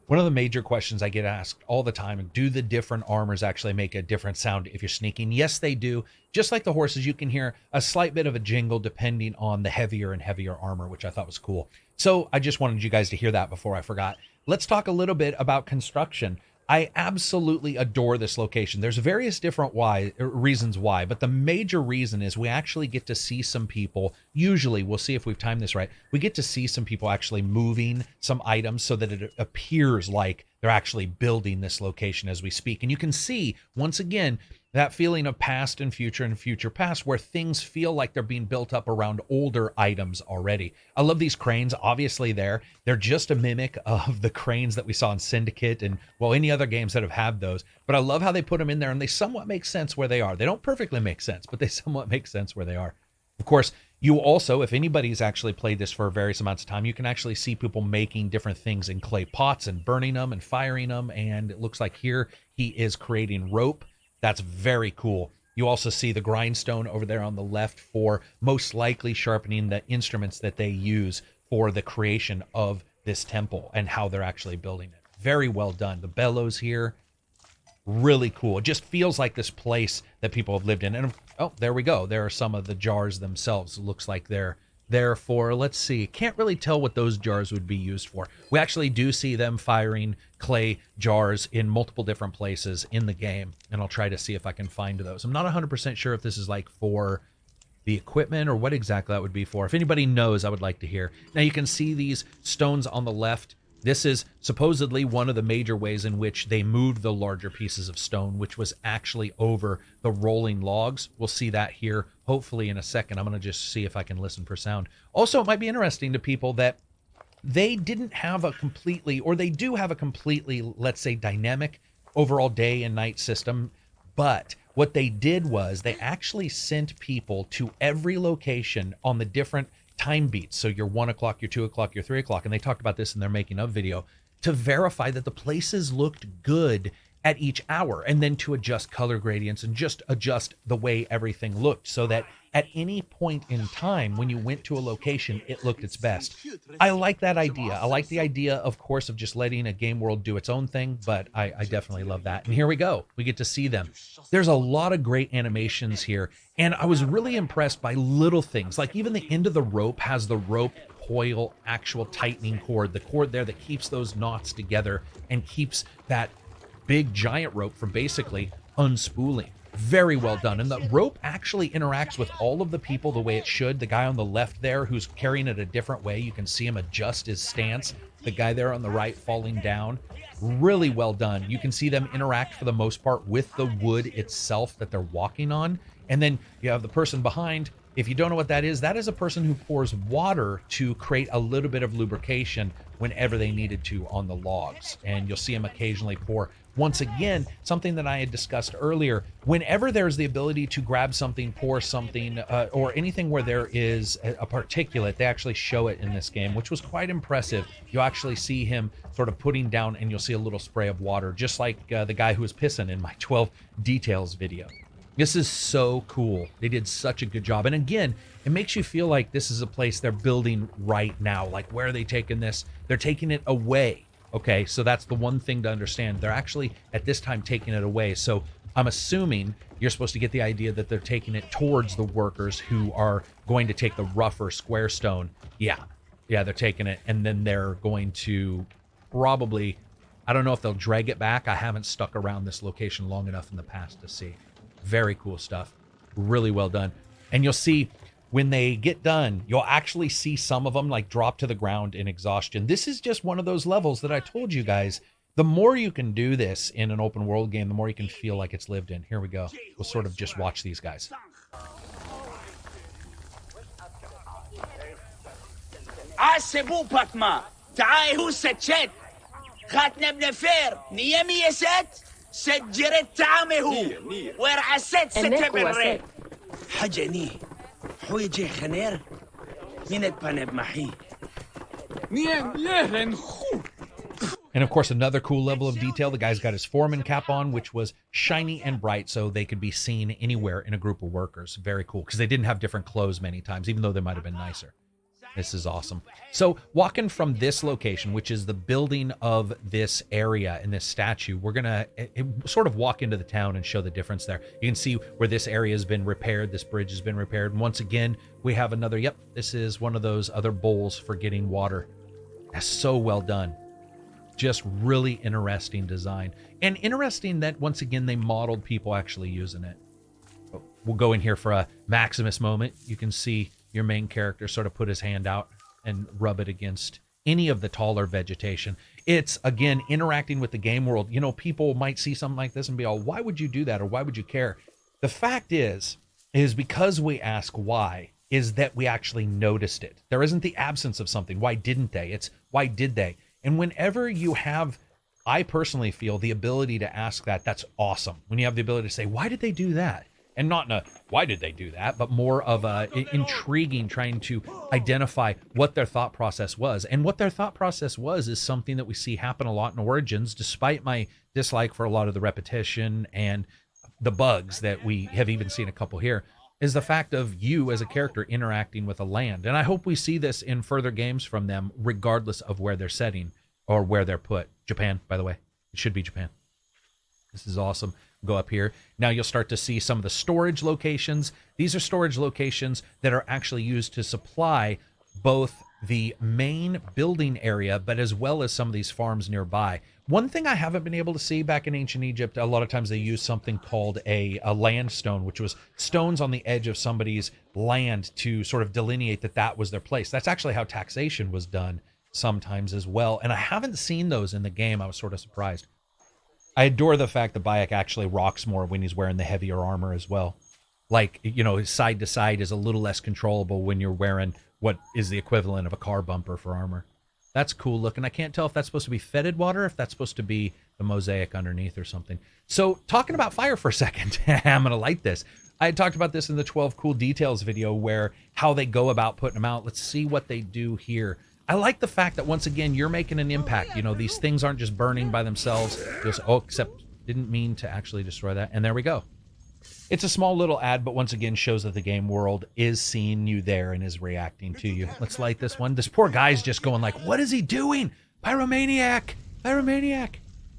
One of the major questions I get asked all the time, do the different armors actually make a different sound if you're sneaking? Yes, they do. Just like the horses, you can hear a slight bit of a jingle depending on the heavier and heavier armor, which I thought was cool. So I just wanted you guys to hear that before I forgot. Let's talk a little bit about construction. I absolutely adore this location. There's various different reasons why, but the major reason is we actually get to see some people. Usually, we'll see if we've timed this right. We get to see some people actually moving some items so that it appears like they're actually building this location as we speak. And you can see, once again, that feeling of past and future past, where things feel like they're being built up around older items already. I love these cranes. Obviously, they're just a mimic of the cranes that we saw in Syndicate and, well, any other games that have had those. But I love how they put them in there, and they somewhat make sense where they are. They don't perfectly make sense, but they somewhat make sense where they are. Of course, you also, if anybody's actually played this for various amounts of time, you can actually see people making different things in clay pots and burning them and firing them. And it looks like here he is creating rope. That's very cool. You also see the grindstone over there on the left for most likely sharpening the instruments that they use for the creation of this temple and how they're actually building it. Very well done. The bellows here, really cool. It just feels like this place that people have lived in. And oh, there we go. There are some of the jars themselves. It looks like they're there for, let's see, can't really tell what those jars would be used for. We actually do see them firing clay jars in multiple different places in the game, and I'll try to see if I can find those. I'm not 100% sure if this is like for the equipment or what exactly that would be for. If anybody knows, I would like to hear. Now you can see these stones on the left. This is supposedly one of the major ways in which they moved the larger pieces of stone, which was actually over the rolling logs. We'll see that here, hopefully in a second. I'm going to just see if I can listen for sound. Also, it might be interesting to people that they didn't have a completely, or they do have a completely, let's say, dynamic overall day and night system. But what they did was they actually sent people to every location on the different time beats. So your 1 o'clock, your 2 o'clock, your 3 o'clock. And they talked about this in their making of video to verify that the places looked good at each hour, and then to adjust color gradients and just adjust the way everything looked so that at any point in time when you went to a location, it looked its best. I like that idea. I like the idea, of course, of just letting a game world do its own thing, but I definitely love that. And here we go. We get to see them. There's a lot of great animations here, and I was really impressed by little things, like even the end of the rope has the rope coil actual tightening cord, the cord there that keeps those knots together and keeps that big giant rope from basically unspooling. Very well done. And the rope actually interacts with all of the people the way it should. The guy on the left there who's carrying it a different way, you can see him adjust his stance. The guy there on the right falling down. Really well done. You can see them interact for the most part with the wood itself that they're walking on. And then you have the person behind. If you don't know what that is a person who pours water to create a little bit of lubrication whenever they needed to on the logs. And you'll see them occasionally pour. Once again, something that I had discussed earlier, whenever there's the ability to grab something, pour something, or anything where there is a particulate, they actually show it in this game, which was quite impressive. You'll actually see him sort of putting down, and you'll see a little spray of water, just like the guy who was pissing in my 12 details video. This is so cool. They did such a good job. And again, it makes you feel like this is a place they're building right now. Like, where are they taking this? They're taking it away. Okay, so that's the one thing to understand. They're actually, at this time, taking it away. So I'm assuming you're supposed to get the idea that they're taking it towards the workers who are going to take the rougher square stone. Yeah, they're taking it. And then they're going to probably, I don't know if they'll drag it back. I haven't stuck around this location long enough in the past to see. Very cool stuff. Really well done. And you'll see when they get done, you'll actually see some of them like drop to the ground in exhaustion. This is just one of those levels that I told you guys, the more you can do this in an open world game, the more you can feel like it's lived in. Here we go. We'll sort of just watch these guys. And of course, another cool level of detail, the guy's got his foreman cap on, which was shiny and bright so they could be seen anywhere in a group of workers. Very cool, because they didn't have different clothes many times, even though they might have been nicer. This is awesome. So walking from this location, which is the building of this area and this statue, we're going to sort of walk into the town and show the difference there. You can see where this area has been repaired. This bridge has been repaired. And once again, we have another, yep, this is one of those other bowls for getting water. That's so well done. Just really interesting design. And interesting that, once again, they modeled people actually using it. We'll go in here for a Maximus moment. You can see your main character sort of put his hand out and rub it against any of the taller vegetation. It's, again, interacting with the game world. You know, people might see something like this and be all, why would you do that? Or why would you care? The fact is because we ask why, is that we actually noticed it. There isn't the absence of something. Why didn't they? It's why did they? And whenever you have, I personally feel, the ability to ask that, that's awesome. When you have the ability to say, why did they do that? And not in a, why did they do that? But more of a intriguing, trying to identify what their thought process was. And what their thought process was is something that we see happen a lot in Origins, despite my dislike for a lot of the repetition and the bugs that we have even seen a couple here is the fact of you as a character interacting with a land. And I hope we see this in further games from them, regardless of where they're setting or where they're put. Japan, by the way. It should be Japan. This is awesome. Go up here. Now you'll start to see some of the storage locations. These are storage locations that are actually used to supply both the main building area, but as well as some of these farms nearby. One thing I haven't been able to see back in ancient Egypt, a lot of times they use something called a land stone, which was stones on the edge of somebody's land to sort of delineate that that was their place. That's actually how taxation was done sometimes as well. And I haven't seen those in the game. I was sort of surprised. I adore the fact that Bayek actually rocks more when he's wearing the heavier armor as well. Like, you know, his side to side is a little less controllable when you're wearing what is the equivalent of a car bumper for armor. That's cool looking. I can't tell if that's supposed to be fetid water, or if that's supposed to be the mosaic underneath or something. So talking about fire for a second, I'm going to light this. I had talked about this in the 12 cool details video where how they go about putting them out. Let's see what they do here. I like the fact that once again, you're making an impact. You know, these things aren't just burning by themselves. Just, except didn't mean to actually destroy that. And there we go. It's a small little ad, but once again shows that the game world is seeing you there and is reacting to you. Let's light this one. This poor guy's just going like, what is he doing? Pyromaniac, pyromaniac.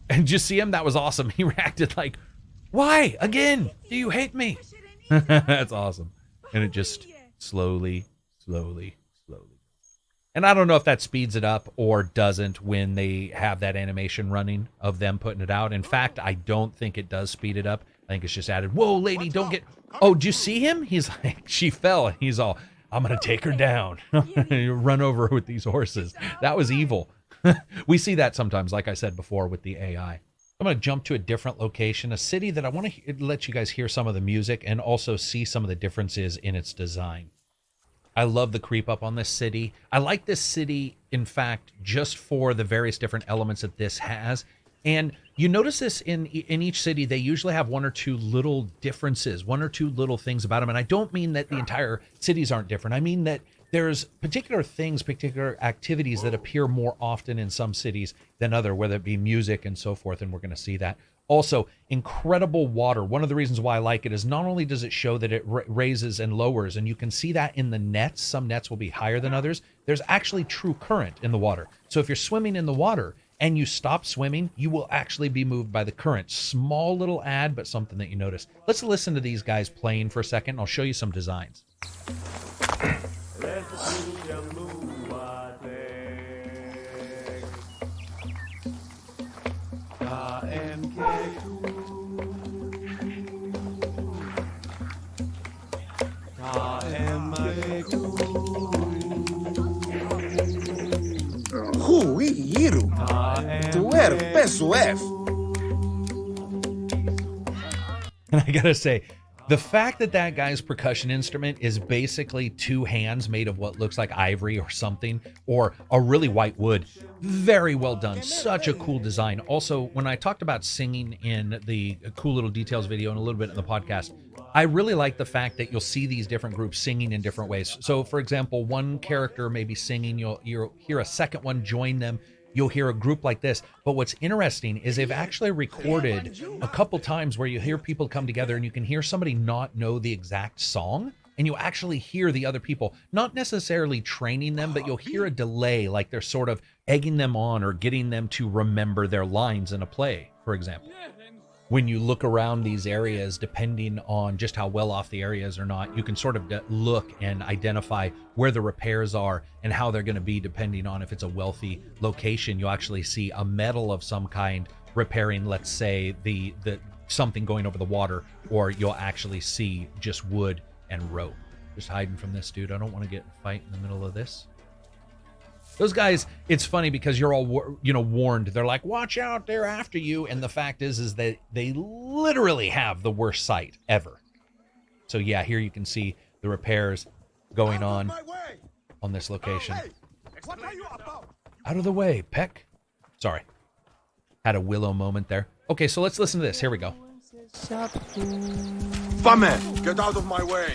And just see him? That was awesome. He reacted like, why? Again? Do you hate me? That's awesome. And it just slowly. And I don't know if that speeds it up or doesn't when they have that animation running of them putting it out. In fact, I don't think it does speed it up. I think it's just added, whoa, lady, don't get... Oh, did you see him? He's like, she fell, and he's all, I'm going to take her down. Run over her with these horses. That was evil. We see that sometimes, like I said before, with the AI. I'm going to jump to a different location, a city that I want to let you guys hear some of the music and also see some of the differences in its design. I love the creep up on this city. I like this city, in fact, just for the various different elements that this has. And you notice this in each city, they usually have one or two little differences, one or two little things about them. And I don't mean that the entire cities aren't different. I mean that there's particular things, particular activities that appear more often in some cities than other, whether it be music and so forth. And we're going to see that. Also, incredible water. One of the reasons why I like it is not only does it show that it raises and lowers, and you can see that in the nets. Some nets will be higher than others. There's actually true current in the water. So if you're swimming in the water and you stop swimming, you will actually be moved by the current. Small little ad, but something that you notice. Let's listen to these guys playing for a second, and I'll show you some designs. Wiiu, tu pessoef. And I gotta say, the fact that that guy's percussion instrument is basically two hands made of what looks like ivory or something, or a really white wood, very well done. Such a cool design. Also, when I talked about singing in the cool little details video and a little bit in the podcast, I really like the fact that you'll see these different groups singing in different ways. So, for example, one character may be singing, you'll hear a second one join them. You'll hear a group like this. But what's interesting is they've actually recorded a couple times where you hear people come together and you can hear somebody not know the exact song, and you actually hear the other people, not necessarily training them, but you'll hear a delay, like they're sort of egging them on or getting them to remember their lines in a play, for example. When you look around these areas, depending on just how well off the area is or not, you can sort of look and identify where the repairs are and how they're going to be, depending on if it's a wealthy location. You'll actually see a metal of some kind repairing, let's say, the something going over the water, or you'll actually see just wood and rope. Just hiding from this dude. I don't want to get in a fight in the middle of this. Those guys, it's funny because you're all, warned. They're like, watch out, they're after you. And the fact is that they literally have the worst sight ever. So yeah, here you can see the repairs going on this location. Out of the way, Peck. Sorry. Had a Willow moment there. Okay, so let's listen to this. Here we go. Fame, get out of my way.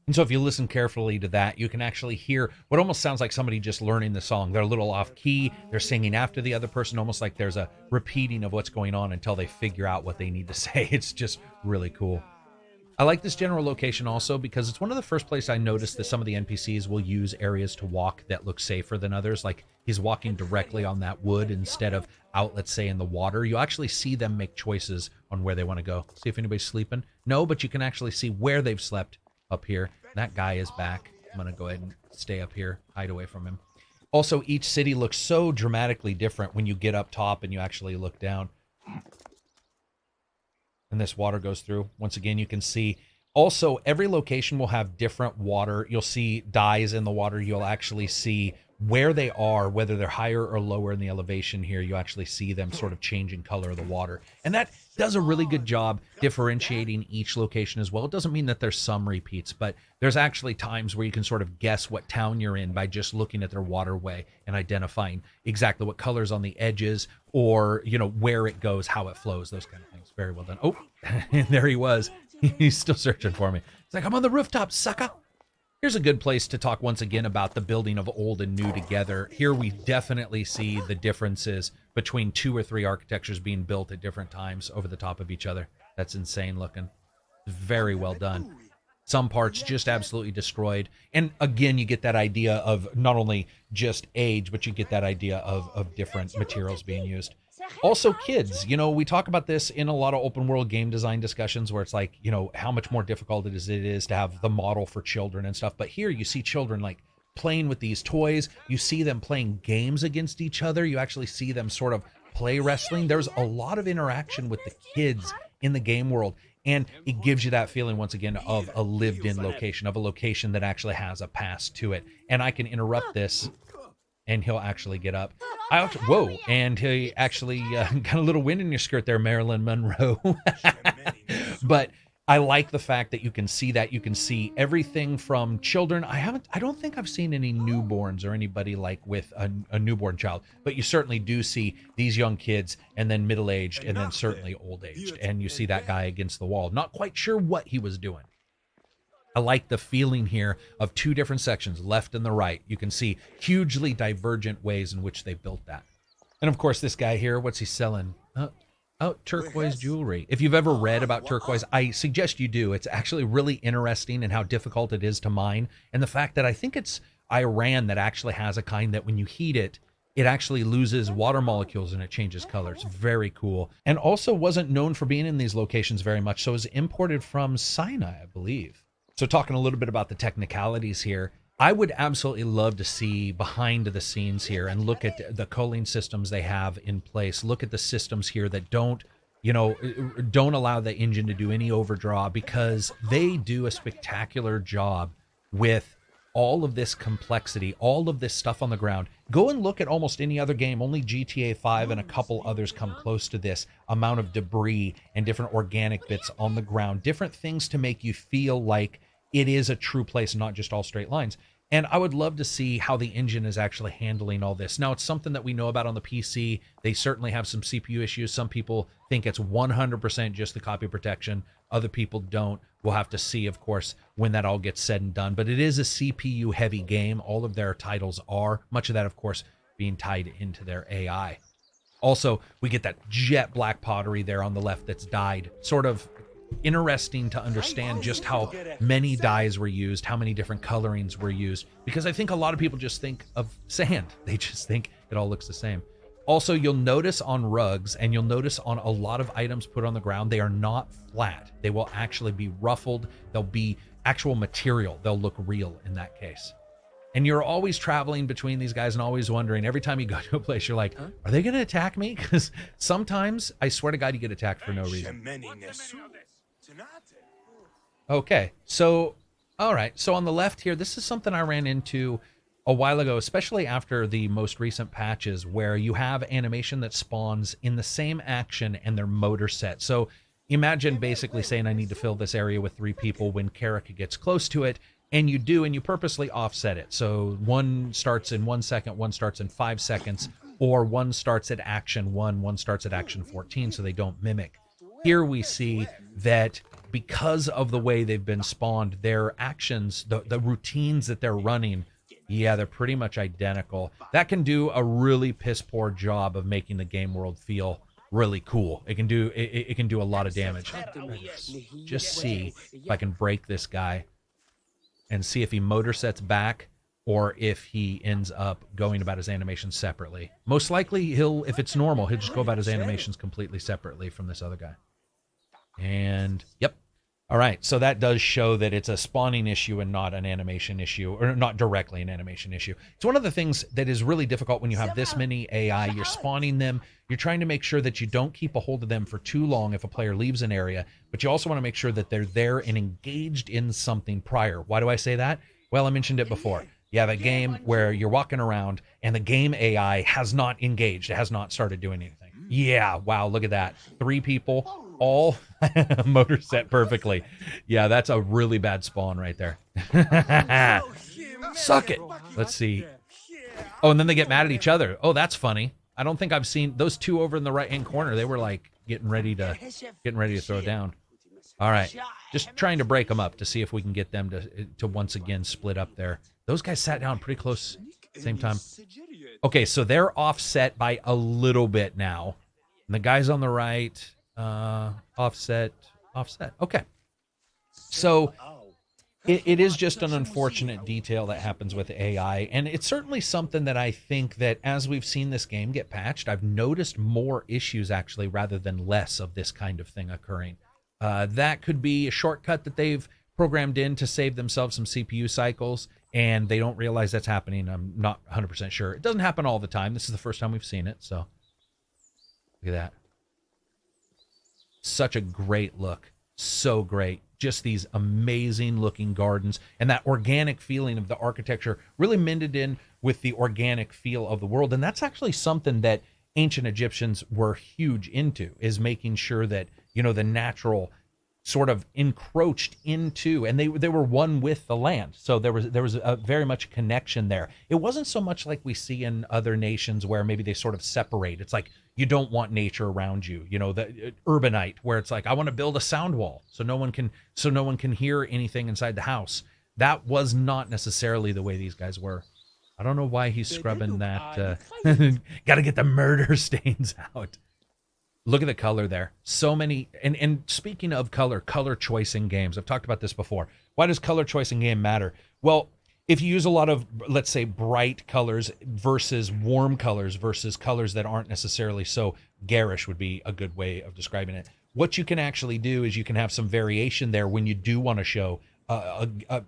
And so if you listen carefully to that, you can actually hear what almost sounds like somebody just learning the song. They're a little off key. They're singing after the other person, almost like there's a repeating of what's going on until they figure out what they need to say. It's just really cool. I like this general location also because it's one of the first places I noticed that some of the NPCs will use areas to walk that look safer than others. Like he's walking directly on that wood instead of out, let's say, in the water. You actually see them make choices on where they want to go. See if anybody's sleeping. No, but you can actually see where they've slept up here. That guy is back. I'm going to go ahead and stay up here, hide away from him. Also, each city looks so dramatically different when you get up top and you actually look down. And this water goes through. Once again, you can see. Also, every location will have different water. You'll see dyes in the water. You'll actually see where they are, whether they're higher or lower in the elevation here. You actually see them sort of changing color of the water. And that does a really good job differentiating each location as well. It doesn't mean that there's some repeats, but there's actually times where you can sort of guess what town you're in by just looking at their waterway and identifying exactly what colors on the edges or, you know, where it goes, how it flows, those kind of things. Very well done. Oh, and there he was. He's still searching for me. It's like, I'm on the rooftop, sucker. Here's a good place to talk once again about the building of old and new together. Here we definitely see the differences between 2 or 3 architectures being built at different times over the top of each other. That's insane looking. Very well done. Some parts just absolutely destroyed. And again, you get that idea of not only just age, but you get that idea of different materials being used. Also, kids, you know, we talk about this in a lot of open world game design discussions where it's like, you know, how much more difficult it is to have the model for children and stuff. But here you see children like playing with these toys. You see them playing games against each other. You actually see them sort of play wrestling. There's a lot of interaction with the kids in the game world. And it gives you that feeling, once again, of a lived-in location, of a location that actually has a past to it. And I can interrupt this, and he'll actually get up. Whoa, and he actually got a little wind in your skirt there, Marilyn Monroe. But I like the fact that you can see that. You can see everything from children. I don't think I've seen any newborns or anybody like with a newborn child, but you certainly do see these young kids and then middle-aged and then certainly old-aged. And you see that guy against the wall. Not quite sure what he was doing. I like the feeling here of 2 different sections, left and the right. You can see hugely divergent ways in which they built that. And of course, this guy here, what's he selling? Turquoise Jewelry. If you've ever read about turquoise, I suggest you do. It's actually really interesting in how difficult it is to mine. And the fact that I think it's Iran that actually has a kind that when you heat it, it actually loses water molecules and it changes color. It's very cool. And also wasn't known for being in these locations very much. So it was imported from Sinai, I believe. So talking a little bit about the technicalities here, I would absolutely love to see behind the scenes here and look at the culling systems they have in place. Look at the systems here that don't allow the engine to do any overdraw, because they do a spectacular job with all of this complexity, all of this stuff on the ground. Go and look at almost any other game. Only GTA 5 and a couple others come close to this amount of debris and different organic bits on the ground, different things to make you feel like it is a true place, not just all straight lines. And I would love to see how the engine is actually handling all this. Now, it's something that we know about on the PC. They certainly have some CPU issues. Some people think it's 100% just the copy protection. Other people don't. We'll have to see, of course, when that all gets said and done. But it is a CPU-heavy game. All of their titles are. Much of that, of course, being tied into their AI. Also, we get that jet black pottery there on the left that's dyed. Sort of interesting to understand just how many dyes were used, how many different colorings were used, because I think a lot of people just think of sand. They just think it all looks the same. Also, you'll notice on rugs, and you'll notice on a lot of items put on the ground, they are not flat. They will actually be ruffled. They'll be actual material. They'll look real in that case. And you're always traveling between these guys and always wondering, every time you go to a place, you're like, are they going to attack me? Because sometimes, I swear to God, you get attacked for no reason. Okay, so, all right. So on the left here, this is something I ran into a while ago, especially after the most recent patches, where you have animation that spawns in the same action and their motor set. So imagine basically saying, I need to fill this area with 3 people when Karak gets close to it, and you do, and you purposely offset it. So one starts in 1 second, one starts in 5 seconds, or one starts at action 1, one starts at action 14, so they don't mimic. Here we see that because of the way they've been spawned, their actions, the routines that they're running, yeah, they're pretty much identical. That can do a really piss poor job of making the game world feel really cool. It can do a lot of damage. Just see if I can break this guy and see if he motor sets back or if he ends up going about his animations separately. Most likely if it's normal, he'll just go about his animations completely separately from this other guy. And yep. All right, so that does show that it's a spawning issue and not an animation issue, or not directly an animation issue. It's one of the things that is really difficult when you have this many AI. You're spawning them. You're trying to make sure that you don't keep a hold of them for too long if a player leaves an area, but you also want to make sure that they're there and engaged in something prior. Why do I say that? Well, I mentioned it before. You have a game where you're walking around and the game AI has not engaged. It has not started doing anything. Yeah, wow, look at that. 3 people, all motor set perfectly. Yeah, that's a really bad spawn right there. Suck it. Let's see. Oh, and then they get mad at each other. Oh, that's funny. I don't think I've seen those 2 over in the right-hand corner. They were like getting ready to throw down. All right, just trying to break them up to see if we can get them to once again split up there. Those guys sat down pretty close at the same time. Okay, so they're offset by a little bit now. And the guys on the right, offset. Okay. So it is just an unfortunate detail that happens with AI. And it's certainly something that I think that as we've seen this game get patched, I've noticed more issues actually rather than less of this kind of thing occurring. That could be a shortcut that they've programmed in to save themselves some CPU cycles, and they don't realize that's happening. I'm not 100% sure. It doesn't happen all the time. This is the first time we've seen it, so look at that. Such a great look. So great. Just these amazing looking gardens, and that organic feeling of the architecture really mended in with the organic feel of the world. And that's actually something that ancient Egyptians were huge into, is making sure that, you know, the natural sort of encroached into, and they were one with the land. So there was a very much connection there. It wasn't so much like we see in other nations where maybe they sort of separate. It's like you don't want nature around you, you know, the urbanite, where it's like, I want to build a sound wall so no one can hear anything inside the house. That was not necessarily the way these guys were. I don't know why he's scrubbing that. Got to get the murder stains out. Look at the color there. So many, and speaking of color choice in games, I've talked about this before. Why does color choice in game matter? Well, if you use a lot of, let's say, bright colors versus warm colors versus colors that aren't necessarily so garish would be a good way of describing it. What you can actually do is you can have some variation there when you do want to show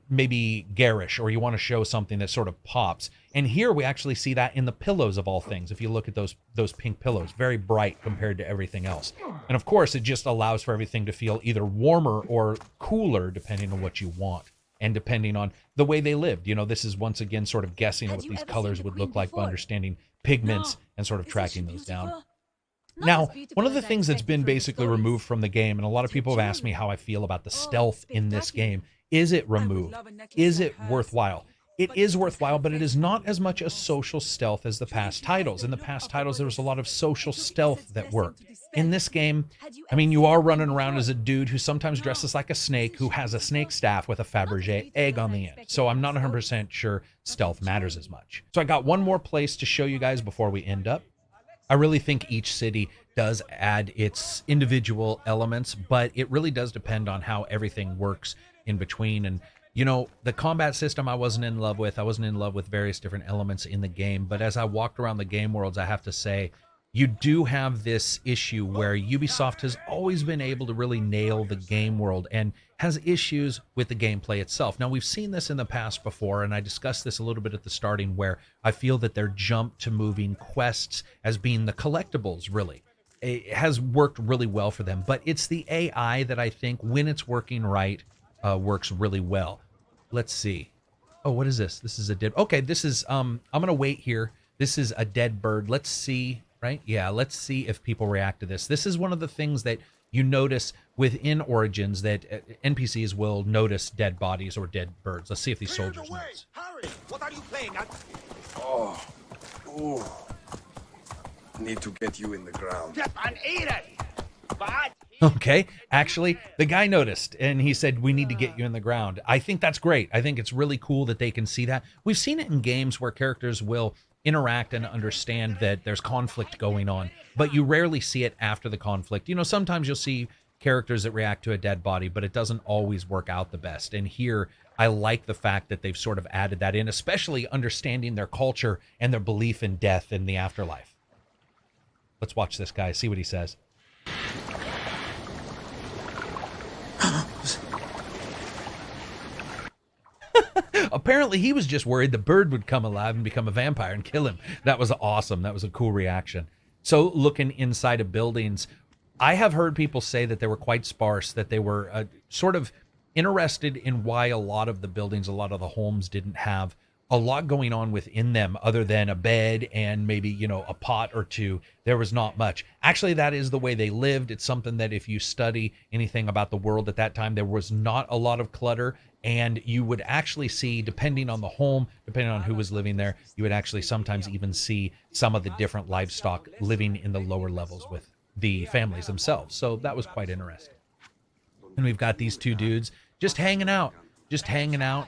maybe garish, or you want to show something that sort of pops. And here we actually see that in the pillows of all things. If you look at those pink pillows, very bright compared to everything else. And of course, it just allows for everything to feel either warmer or cooler depending on what you want and depending on the way they lived. You know, this is once again sort of guessing what these colors would look like by understanding pigments and sort of tracking those down. Now, one of the things that's been basically removed from the game, and a lot of people have asked me how I feel about the stealth in this game. Is it removed? Is it worthwhile? It is worthwhile, but it is not as much a social stealth as the past titles. In the past titles, there was a lot of social stealth that worked. In this game, I mean, you are running around as a dude who sometimes dresses like a snake, who has a snake staff with a Fabergé egg on the end. So I'm not 100% sure stealth matters as much. So I got one more place to show you guys before we end up. I really think each city does add its individual elements, but it really does depend on how everything works in between. And you know, the combat system I wasn't in love with. I wasn't in love with various different elements in the game, but as I walked around the game worlds, I have to say, you do have this issue where Ubisoft has always been able to really nail the game world and has issues with the gameplay itself. Now, we've seen this in the past before, and I discussed this a little bit at the starting, where I feel that their jump to moving quests as being the collectibles, really, it has worked really well for them. But it's the AI that I think, when it's working right, works really well. Let's see. Oh, what is this? This is a dead. Okay, this is I'm gonna wait here. This is a dead bird. Let's see. Right? Yeah, let's see if people react to this. This is one of the things that you notice within Origins, that NPCs will notice dead bodies or dead birds. Let's see if these soldiers notice. Hurry! What are you playing at? Oh, ooh. Need to get you in the ground. Just an eater. But Okay. Actually, the guy noticed and he said, we need to get you in the ground. I think that's great. I think it's really cool that they can see that. We've seen it in games where characters will interact and understand that there's conflict going on, but you rarely see it after the conflict. You know, sometimes you'll see characters that react to a dead body, but it doesn't always work out the best. And here, I like the fact that they've sort of added that in, especially understanding their culture and their belief in death and the afterlife. Let's watch this guy, see what he says. Apparently, he was just worried the bird would come alive and become a vampire and kill him. That was awesome. That was a cool reaction. So looking inside of buildings, I have heard people say that they were quite sparse, that they were sort of interested in why a lot of the buildings, a lot of the homes didn't have a lot going on within them other than a bed and maybe, you know, a pot or two. There was not much. Actually, that is the way they lived. It's something that if you study anything about the world at that time, there was not a lot of clutter. And you would actually see, depending on the home, depending on who was living there, you would actually sometimes even see some of the different livestock living in the lower levels with the families themselves. So that was quite interesting. And we've got these two dudes just hanging out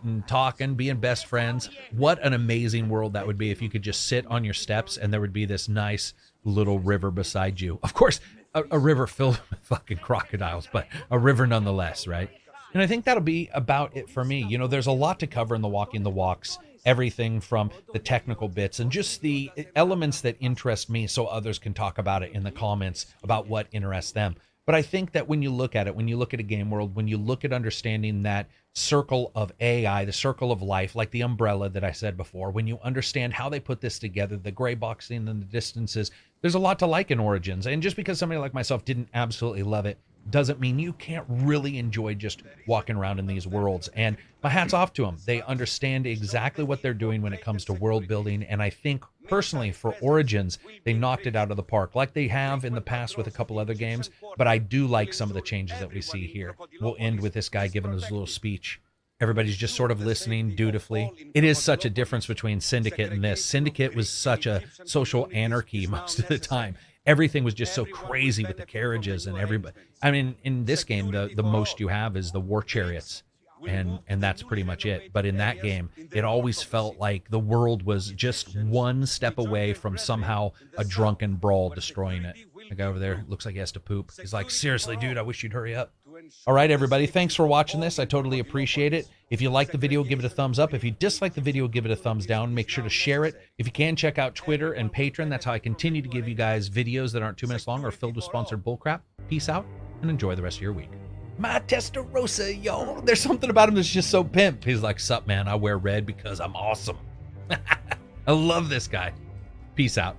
and talking, being best friends. What an amazing world that would be if you could just sit on your steps and there would be this nice little river beside you. Of course, a river filled with fucking crocodiles, but a river nonetheless, right? And I think that'll be about it for me. You know, there's a lot to cover in the Walking the Walks, everything from the technical bits and just the elements that interest me so others can talk about it in the comments about what interests them. But I think that when you look at it, when you look at a game world, when you look at understanding that circle of AI, the circle of life, like the umbrella that I said before, when you understand how they put this together, the gray boxing and the distances, there's a lot to like in Origins. And just because somebody like myself didn't absolutely love it, doesn't mean you can't really enjoy just walking around in these worlds. And my hat's off to them. They understand exactly what they're doing when it comes to world building. And I think personally for Origins, they knocked it out of the park like they have in the past with a couple other games. But I do like some of the changes that we see here. We'll end with this guy giving his little speech. Everybody's just sort of listening dutifully. It is such a difference between Syndicate and this. Syndicate was such a social anarchy most of the time. Everything was just so crazy with the carriages and everybody. I mean, in this game, the most you have is the war chariots, and that's pretty much it. But in that game, it always felt like the world was just one step away from somehow a drunken brawl destroying it. The guy over there looks like he has to poop. He's like, seriously, dude, I wish you'd hurry up. All right, everybody, thanks for watching this. I totally appreciate it. If you like the video, give it a thumbs up. If you dislike the video, give it a thumbs down. Make sure to share it. If you can, check out Twitter and Patreon. That's how I continue to give you guys videos that aren't 2 minutes long or filled with sponsored bullcrap. Peace out and enjoy the rest of your week. My Testarossa, yo. There's something about him that's just so pimp. He's like, sup, man, I wear red because I'm awesome. I love this guy. Peace out.